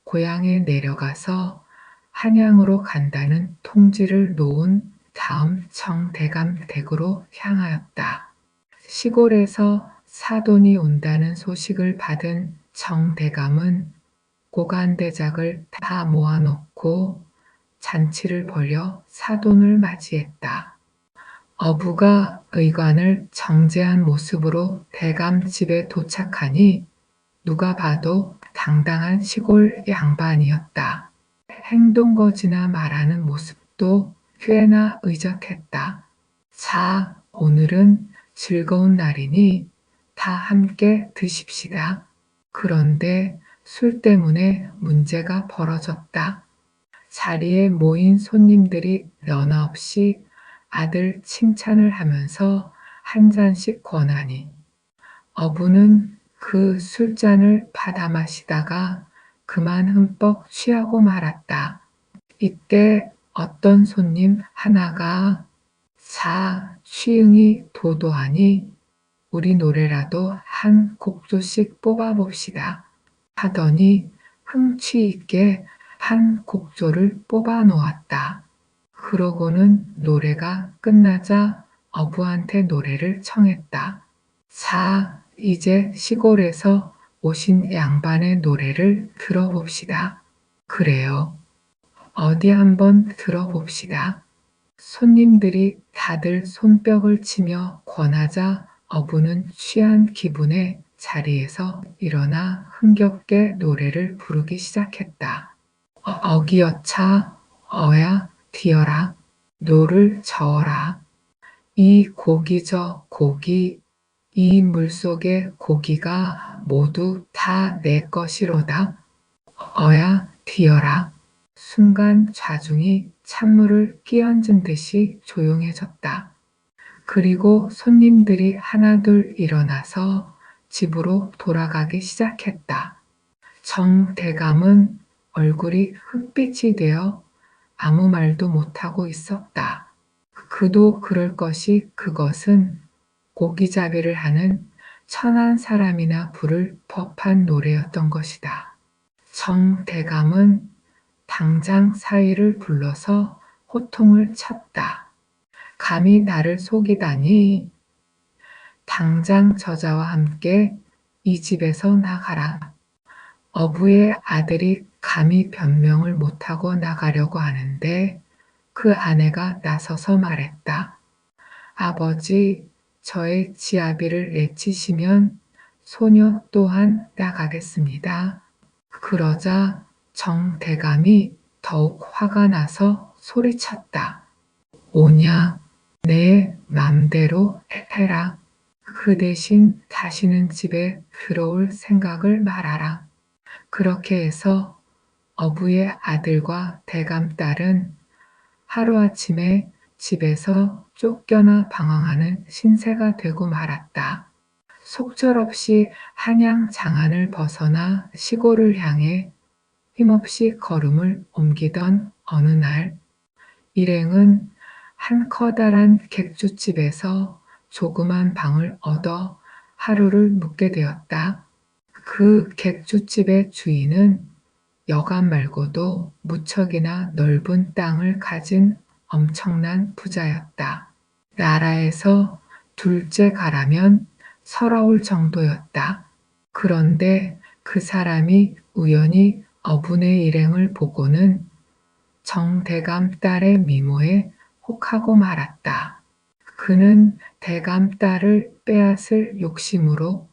고향에 내려가서 한양으로 간다는 통지를 놓은 다음 정대감 댁으로 향하였다. 시골에서 사돈이 온다는 소식을 받은 정대감은 고간대작을 다 모아놓고 잔치를 벌여 사돈을 맞이했다. 어부가 의관을 정제한 모습으로 대감 집에 도착하니 누가 봐도 당당한 시골 양반이었다. 행동거지나 말하는 모습도 꽤나 의젓했다. 자, 오늘은 즐거운 날이니 다 함께 드십시다. 그런데 술 때문에 문제가 벌어졌다. 자리에 모인 손님들이 너나 없이 아들 칭찬을 하면서 한 잔씩 권하니 어부는 그 술잔을 받아 마시다가 그만 흠뻑 취하고 말았다. 이때 어떤 손님 하나가 자, 취응이 도도하니 우리 노래라도 한 곡조씩 뽑아봅시다 하더니 흥취 있게 한 곡조를 뽑아 놓았다. 그러고는 노래가 끝나자 어부한테 노래를 청했다. 자, 이제 시골에서 오신 양반의 노래를 들어봅시다. 그래요. 어디 한번 들어봅시다. 손님들이 다들 손뼉을 치며 권하자 어부는 취한 기분에 자리에서 일어나 흥겹게 노래를 부르기 시작했다. 어기여차, 어야, 뒤어라, 노를 저어라. 이 고기 저 고기, 이 물속의 고기가 모두 다 내 것이로다. 어야, 뒤어라. 순간 좌중이 찬물을 끼얹은 듯이 조용해졌다. 그리고 손님들이 하나둘 일어나서 집으로 돌아가기 시작했다. 정대감은 얼굴이 흑빛이 되어 아무 말도 못하고 있었다. 그도 그럴 것이 그것은 고기잡이를 하는 천한 사람이나 부를 법한 노래였던 것이다. 정대감은 당장 사위를 불러서 호통을 쳤다. 감히 나를 속이다니. 당장 저자와 함께 이 집에서 나가라. 어부의 아들이 감히 변명을 못하고 나가려고 하는데 그 아내가 나서서 말했다. 아버지, 저의 지아비를 내치시면 소녀 또한 나가겠습니다. 그러자 정대감이 더욱 화가 나서 소리쳤다. 오냐, 내 맘대로 해라. 그 대신 다시는 집에 들어올 생각을 말아라. 그렇게 해서 어부의 아들과 대감 딸은 하루아침에 집에서 쫓겨나 방황하는 신세가 되고 말았다. 속절없이 한양 장안을 벗어나 시골을 향해 힘없이 걸음을 옮기던 어느 날 일행은 한 커다란 객주집에서 조그만 방을 얻어 하루를 묵게 되었다. 그 객주집의 주인은 여관 말고도 무척이나 넓은 땅을 가진 엄청난 부자였다. 나라에서 둘째 가라면 서러울 정도였다. 그런데 그 사람이 우연히 어분의 일행을 보고는 정대감 딸의 미모에 혹하고 말았다. 그는 대감 딸을 빼앗을 욕심으로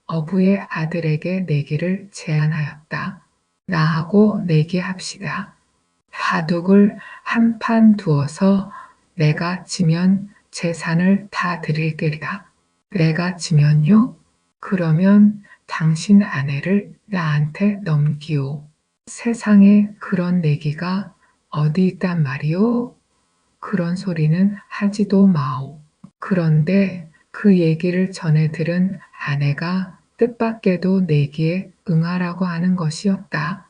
어부의 아들에게 내기를 제안하였다. 나하고 내기합시다. 바둑을 한 판 두어서 내가 지면 재산을 다 드릴게리다. 내가 지면요? 그러면 당신 아내를 나한테 넘기오. 세상에 그런 내기가 어디 있단 말이오? 그런 소리는 하지도 마오. 그런데 그 얘기를 전해 들은 아내가 뜻밖에도 내기에 응하라고 하는 것이었다.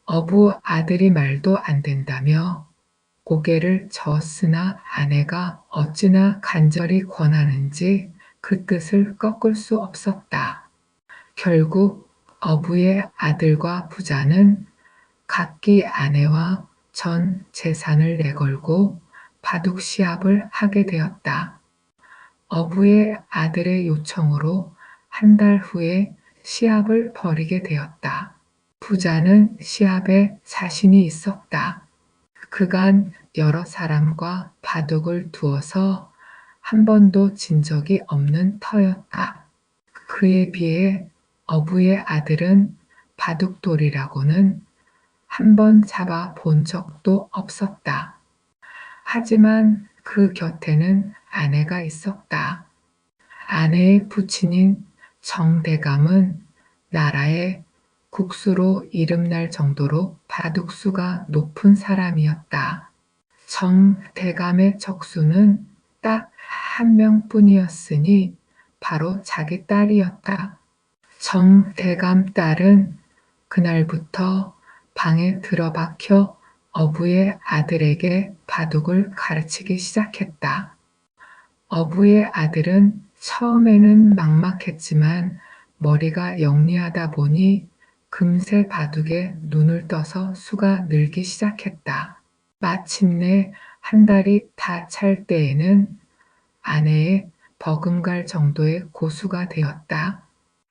어부 아들이 말도 안 된다며 고개를 저었으나 아내가 어찌나 간절히 권하는지 그 뜻을 꺾을 수 없었다. 결국 어부의 아들과 부자는 각기 아내와 전 재산을 내걸고 바둑 시합을 하게 되었다. 어부의 아들의 요청으로 한 달 후에 시합을 벌이게 되었다. 부자는 시합에 자신이 있었다. 그간 여러 사람과 바둑을 두어서 한 번도 진 적이 없는 터였다. 그에 비해 어부의 아들은 바둑돌이라고는 한 번 잡아 본 적도 없었다. 하지만 그 곁에는 아내가 있었다. 아내의 부친인 정대감은 나라의 국수로 이름날 정도로 바둑수가 높은 사람이었다. 정대감의 적수는 딱 한 명뿐이었으니 바로 자기 딸이었다. 정대감 딸은 그날부터 방에 들어박혀 어부의 아들에게 바둑을 가르치기 시작했다. 어부의 아들은 처음에는 막막했지만 머리가 영리하다 보니 금세 바둑에 눈을 떠서 수가 늘기 시작했다. 마침내 한 달이 다 찰 때에는 아내의 버금갈 정도의 고수가 되었다.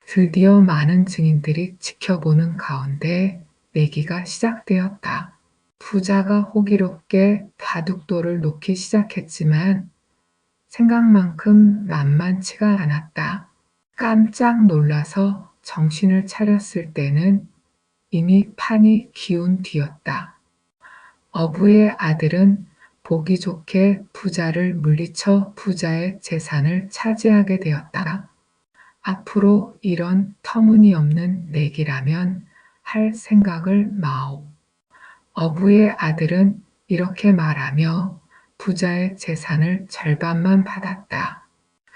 드디어 많은 증인들이 지켜보는 가운데 내기가 시작되었다. 부자가 호기롭게 바둑돌을 놓기 시작했지만 생각만큼 만만치가 않았다. 깜짝 놀라서 정신을 차렸을 때는 이미 판이 기운 뒤였다. 어부의 아들은 보기 좋게 부자를 물리쳐 부자의 재산을 차지하게 되었다. 앞으로 이런 터무니없는 내기라면 할 생각을 마오. 어부의 아들은 이렇게 말하며 부자의 재산을 절반만 받았다.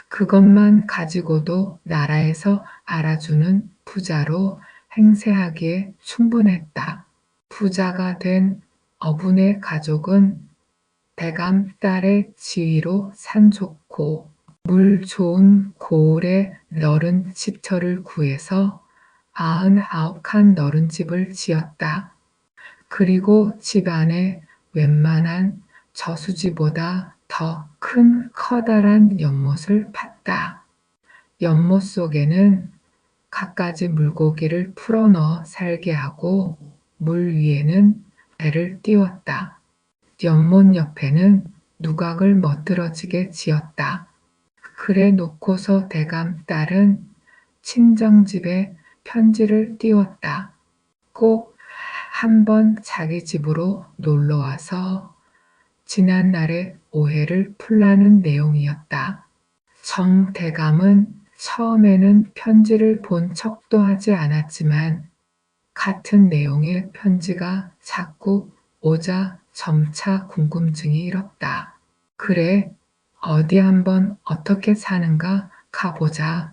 그것만 가지고도 나라에서 알아주는 부자로 행세하기에 충분했다. 부자가 된 어분의 가족은 대감 딸의 지위로 산 좋고 물 좋은 고을에 너른 집터를 구해서 99칸 너른 집을 지었다. 그리고 집 안에 웬만한 저수지보다 더 큰 커다란 연못을 팠다. 연못 속에는 갖가지 물고기를 풀어넣어 살게 하고 물 위에는 배를 띄웠다. 연못 옆에는 누각을 멋들어지게 지었다. 그래 놓고서 대감 딸은 친정집에 편지를 띄웠다. 꼭 한번 자기 집으로 놀러와서 지난날의 오해를 풀라는 내용이었다. 정대감은 처음에는 편지를 본 척도 하지 않았지만 같은 내용의 편지가 자꾸 오자 점차 궁금증이 일었다. 그래, 어디 한번 어떻게 사는가 가보자.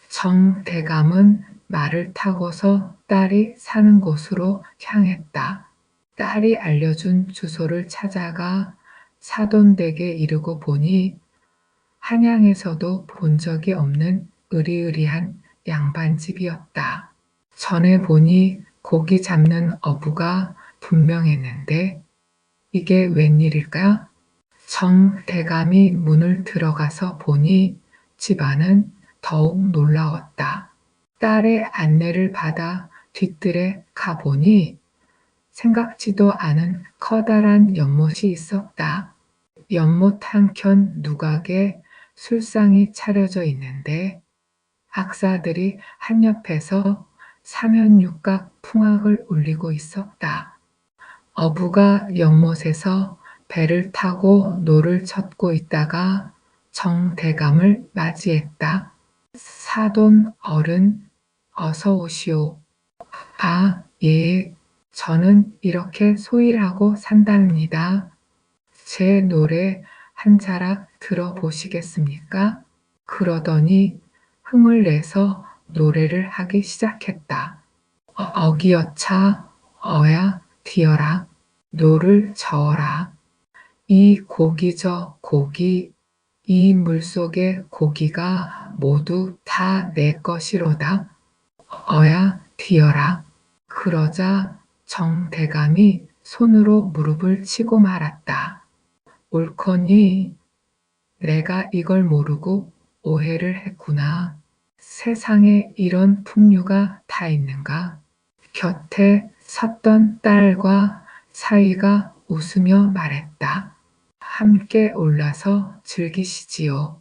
정대감은 말을 타고서 딸이 사는 곳으로 향했다. 딸이 알려준 주소를 찾아가 사돈댁에 이르고 보니 한양에서도 본 적이 없는 으리으리한 양반집이었다. 전에 보니 고기 잡는 어부가 분명했는데 이게 웬일일까? 정대감이 문을 들어가서 보니 집안은 더욱 놀라웠다. 딸의 안내를 받아 뒤뜰에 가보니 생각지도 않은 커다란 연못이 있었다. 연못 한켠 누각에 술상이 차려져 있는데 악사들이 한 옆에서 사면육각 풍악을 울리고 있었다. 어부가 연못에서 배를 타고 노를 젓고 있다가 정대감을 맞이했다. 사돈 어른 어서 오시오. 아, 예, 저는 이렇게 소일하고 산답니다. 제 노래 한 자락 들어보시겠습니까? 그러더니 흥을 내서 노래를 하기 시작했다. 어기여차 어야 뒤어라 노를 저어라 이 고기 저 고기 이 물속의 고기가 모두 다 내 것이로다. 어야 뒤어라. 그러자 정대감이 손으로 무릎을 치고 말았다. 옳거니 내가 이걸 모르고 오해를 했구나. 세상에 이런 풍류가 다 있는가? 곁에 섰던 딸과 사위가 웃으며 말했다. 함께 올라서 즐기시지요.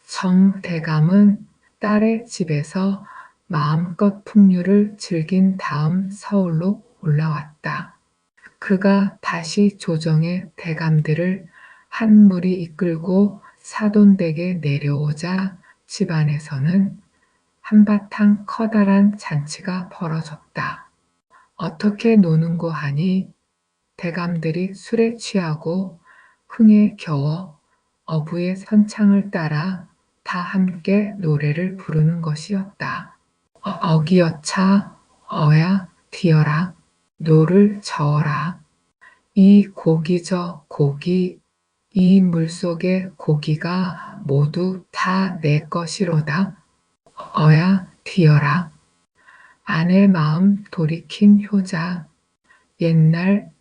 정대감은 딸의 집에서 마음껏 풍류를 즐긴 다음 서울로 올라왔다. 그가 다시 조정의 대감들을 한 무리 이끌고 사돈댁에 내려오자 집안에서는 한바탕 커다란 잔치가 벌어졌다. 어떻게 노는고 하니 대감들이 술에 취하고 흥에 겨워 어부의 선창을 따라 다 함께 노래를 부르는 것이었다. 어기여차 어야 뒤어라 노를 저어라 이 고기 저 고기 이 물속의 고기가 모두 다 내 것이로다. 어야 뒤어라 아내 마음 돌이킨 효자 옛날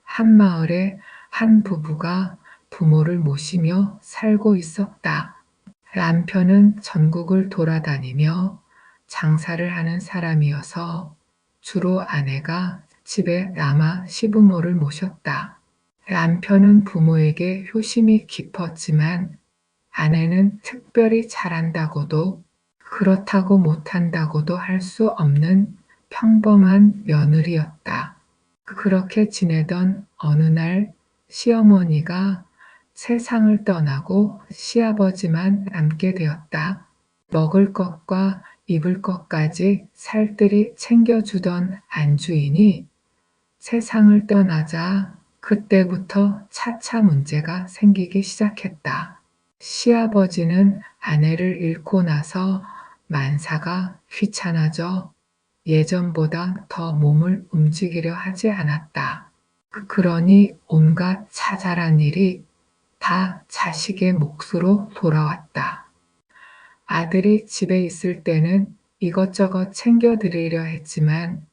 한 마을에 한 부부가 부모를 모시며 살고 있었다. 남편은 전국을 돌아다니며 장사를 하는 사람이어서 주로 아내가 집에 남아 시부모를 모셨다. 남편은 부모에게 효심이 깊었지만 아내는 특별히 잘한다고도 그렇다고 못한다고도 할 수 없는 평범한 며느리였다. 그렇게 지내던 어느 날 시어머니가 세상을 떠나고 시아버지만 남게 되었다. 먹을 것과 입을 것까지 살뜰히 챙겨주던 안주인이 세상을 떠나자 그때부터 차차 문제가 생기기 시작했다. 시아버지는 아내를 잃고 나서 만사가 귀찮아져 예전보다 더 몸을 움직이려 하지 않았다. 그러니 온갖 자잘한 일이 다 자식의 몫으로 돌아왔다. 아들이 집에 있을 때는 이것저것 챙겨드리려 했지만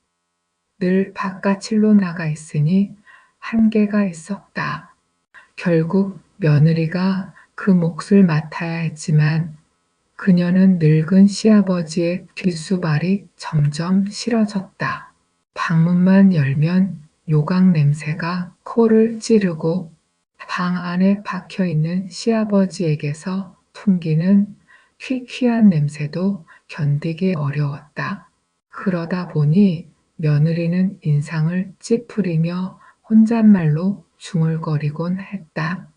늘 바깥일로 나가 있으니 한계가 있었다. 결국 며느리가 그 몫을 맡아야 했지만 그녀는 늙은 시아버지의 뒷수발이 점점 싫어졌다. 방문만 열면 요강 냄새가 코를 찌르고 방 안에 박혀있는 시아버지에게서 풍기는 퀴퀴한 냄새도 견디기 어려웠다. 그러다 보니 며느리는 인상을 찌푸리며 혼잣말로 중얼거리곤 했다.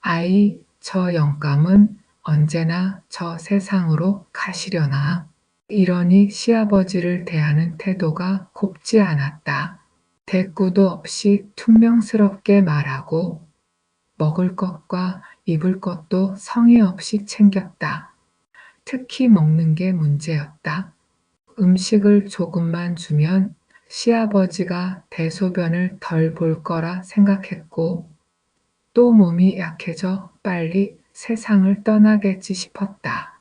아이, 저 영감은 언제나 저 세상으로 가시려나. 이러니 시아버지를 대하는 태도가 곱지 않았다. 대꾸도 없이 퉁명스럽게 말하고 먹을 것과 입을 것도 성의 없이 챙겼다. 특히 먹는 게 문제였다. 음식을 조금만 주면 시아버지가 대소변을 덜 볼 거라 생각했고 또 몸이 약해져 빨리 세상을 떠나겠지 싶었다.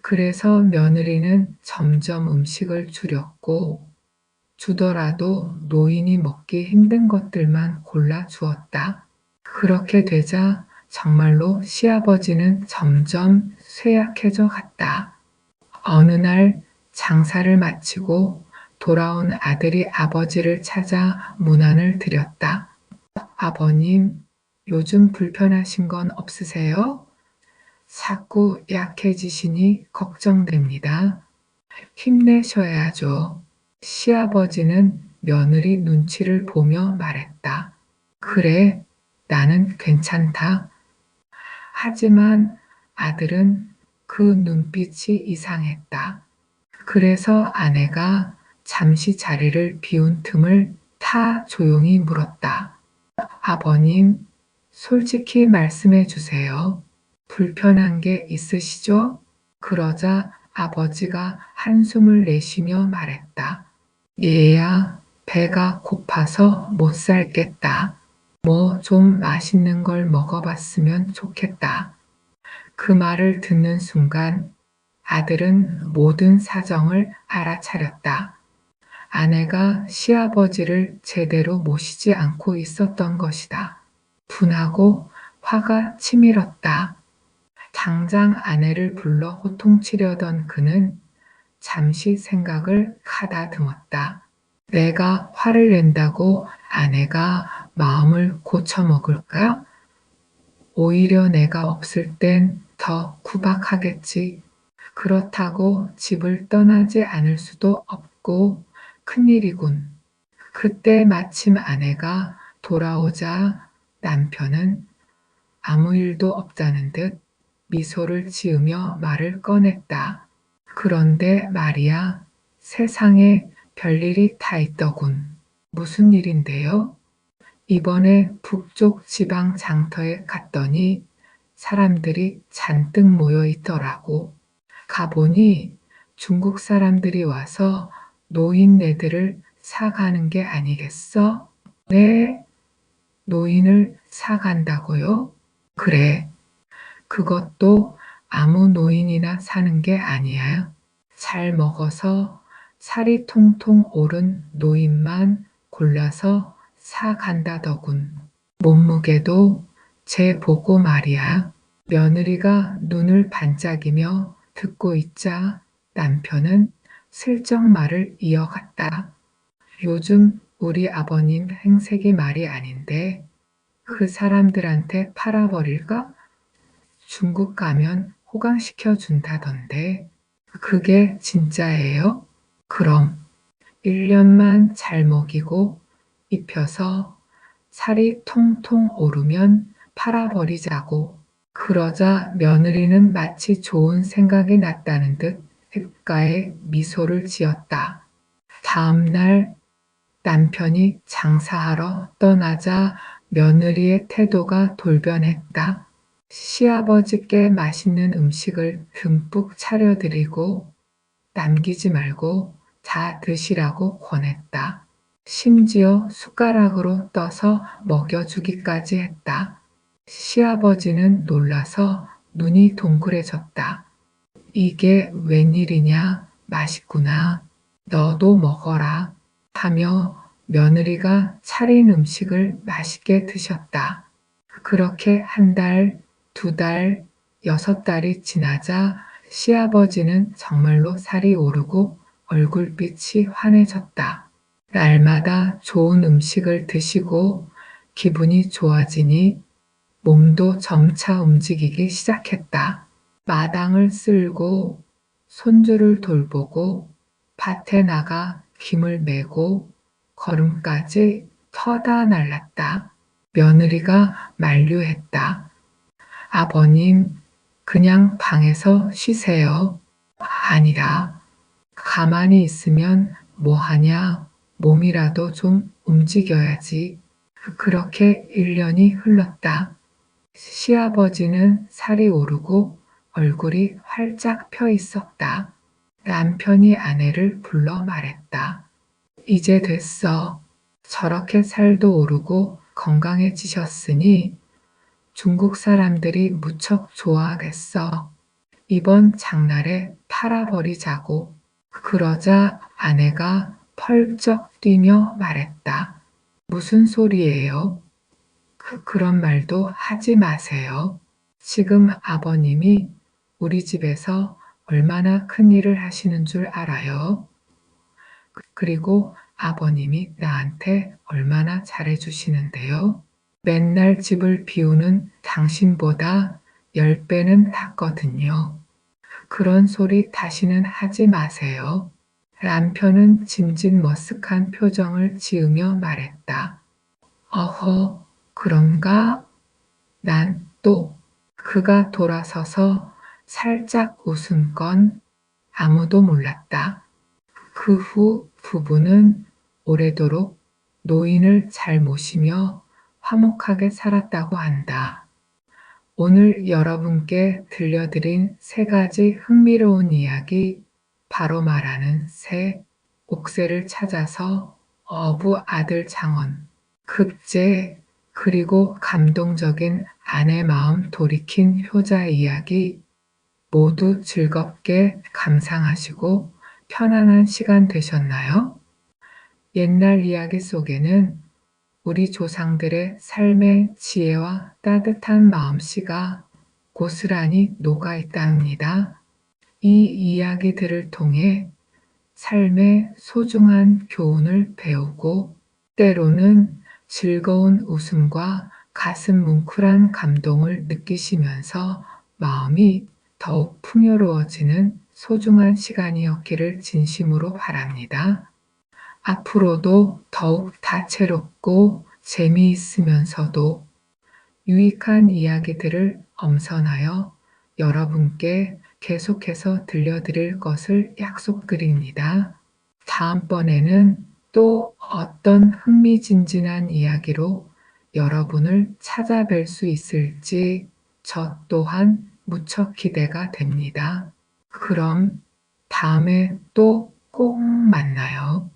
그래서 며느리는 점점 음식을 줄였고 주더라도 노인이 먹기 힘든 것들만 골라 주었다. 그렇게 되자 정말로 시아버지는 점점 쇠약해져 갔다. 어느 날 장사를 마치고 돌아온 아들이 아버지를 찾아 문안을 드렸다. 아버님, 요즘 불편하신 건 없으세요? 자꾸 약해지시니 걱정됩니다. 힘내셔야죠. 시아버지는 며느리 눈치를 보며 말했다. 그래, 나는 괜찮다. 하지만 아들은 그 눈빛이 이상했다. 그래서 아내가 잠시 자리를 비운 틈을 타 조용히 물었다. 아버님, 솔직히 말씀해 주세요. 불편한 게 있으시죠? 그러자 아버지가 한숨을 내쉬며 말했다. 얘야, 배가 고파서 못 살겠다. 뭐 좀 맛있는 걸 먹어봤으면 좋겠다. 그 말을 듣는 순간 아들은 모든 사정을 알아차렸다. 아내가 시아버지를 제대로 모시지 않고 있었던 것이다. 분하고 화가 치밀었다. 당장 아내를 불러 호통치려던 그는 잠시 생각을 가다듬었다. 내가 화를 낸다고 아내가 마음을 고쳐먹을까? 오히려 내가 없을 땐 더 구박하겠지. 그렇다고 집을 떠나지 않을 수도 없고 큰일이군. 그때 마침 아내가 돌아오자 남편은 아무 일도 없다는 듯 미소를 지으며 말을 꺼냈다. 그런데 말이야, 세상에 별일이 다 있더군. 무슨 일인데요? 이번에 북쪽 지방 장터에 갔더니 사람들이 잔뜩 모여 있더라고. 가보니 중국 사람들이 와서 노인네들을 사가는 게 아니겠어? 네, 노인을 사간다고요? 그래, 그것도 아무 노인이나 사는 게 아니야. 잘 먹어서 살이 통통 오른 노인만 골라서 사간다더군. 몸무게도 재보고 말이야. 며느리가 눈을 반짝이며 듣고 있자 남편은 슬쩍 말을 이어갔다. 요즘 우리 아버님 행색이 말이 아닌데 그 사람들한테 팔아버릴까? 중국 가면 호강시켜 준다던데 그게 진짜예요? 그럼 1년만 잘 먹이고 입혀서 살이 통통 오르면 팔아버리자고. 그러자 며느리는 마치 좋은 생각이 났다는 듯 귓가에 미소를 지었다. 다음 날 남편이 장사하러 떠나자 며느리의 태도가 돌변했다. 시아버지께 맛있는 음식을 듬뿍 차려드리고 남기지 말고 다 드시라고 권했다. 심지어 숟가락으로 떠서 먹여주기까지 했다. 시아버지는 놀라서 눈이 동그래졌다. 이게 웬일이냐? 맛있구나. 너도 먹어라. 하며 며느리가 차린 음식을 맛있게 드셨다. 그렇게 한 달, 2달, 6달이 지나자 시아버지는 정말로 살이 오르고 얼굴빛이 환해졌다. 날마다 좋은 음식을 드시고 기분이 좋아지니 몸도 점차 움직이기 시작했다. 마당을 쓸고 손주를 돌보고 밭에 나가 김을 메고 걸음까지 터다 날랐다. 며느리가 만류했다. 아버님, 그냥 방에서 쉬세요. 아니라, 가만히 있으면 뭐하냐? 몸이라도 좀 움직여야지. 그렇게 1년이 흘렀다. 시아버지는 살이 오르고 얼굴이 활짝 펴 있었다. 남편이 아내를 불러 말했다. 이제 됐어. 저렇게 살도 오르고 건강해지셨으니 중국 사람들이 무척 좋아하겠어. 이번 장날에 팔아버리자고. 그러자 아내가 펄쩍 뛰며 말했다. 무슨 소리예요? 그런 말도 하지 마세요. 지금 아버님이 우리 집에서 얼마나 큰 일을 하시는 줄 알아요? 그리고 아버님이 나한테 얼마나 잘해주시는데요. 맨날 집을 비우는 당신보다 10배는 낫거든요. 그런 소리 다시는 하지 마세요. 남편은 짐짓머쓱한 표정을 지으며 말했다. 어허, 그런가? 난 또 그가 돌아서서 살짝 웃은 건 아무도 몰랐다. 그 후 부부는 오래도록 노인을 잘 모시며 화목하게 살았다고 한다. 오늘 여러분께 들려드린 3가지 흥미로운 이야기, 바로 말하는 새, 옥새를 찾아서 어부 아들 장원, 급제, 그리고 감동적인 아내 마음 돌이킨 효자 이야기 모두 즐겁게 감상하시고 편안한 시간 되셨나요? 옛날 이야기 속에는 우리 조상들의 삶의 지혜와 따뜻한 마음씨가 고스란히 녹아 있답니다. 이 이야기들을 통해 삶의 소중한 교훈을 배우고 때로는 즐거운 웃음과 가슴 뭉클한 감동을 느끼시면서 마음이 더욱 풍요로워지는 소중한 시간이었기를 진심으로 바랍니다. 앞으로도 더욱 다채롭고 재미있으면서도 유익한 이야기들을 엄선하여 여러분께 계속해서 들려드릴 것을 약속드립니다. 다음번에는 또 어떤 흥미진진한 이야기로 여러분을 찾아뵐 수 있을지 저 또한 무척 기대가 됩니다. 그럼 다음에 또 꼭 만나요.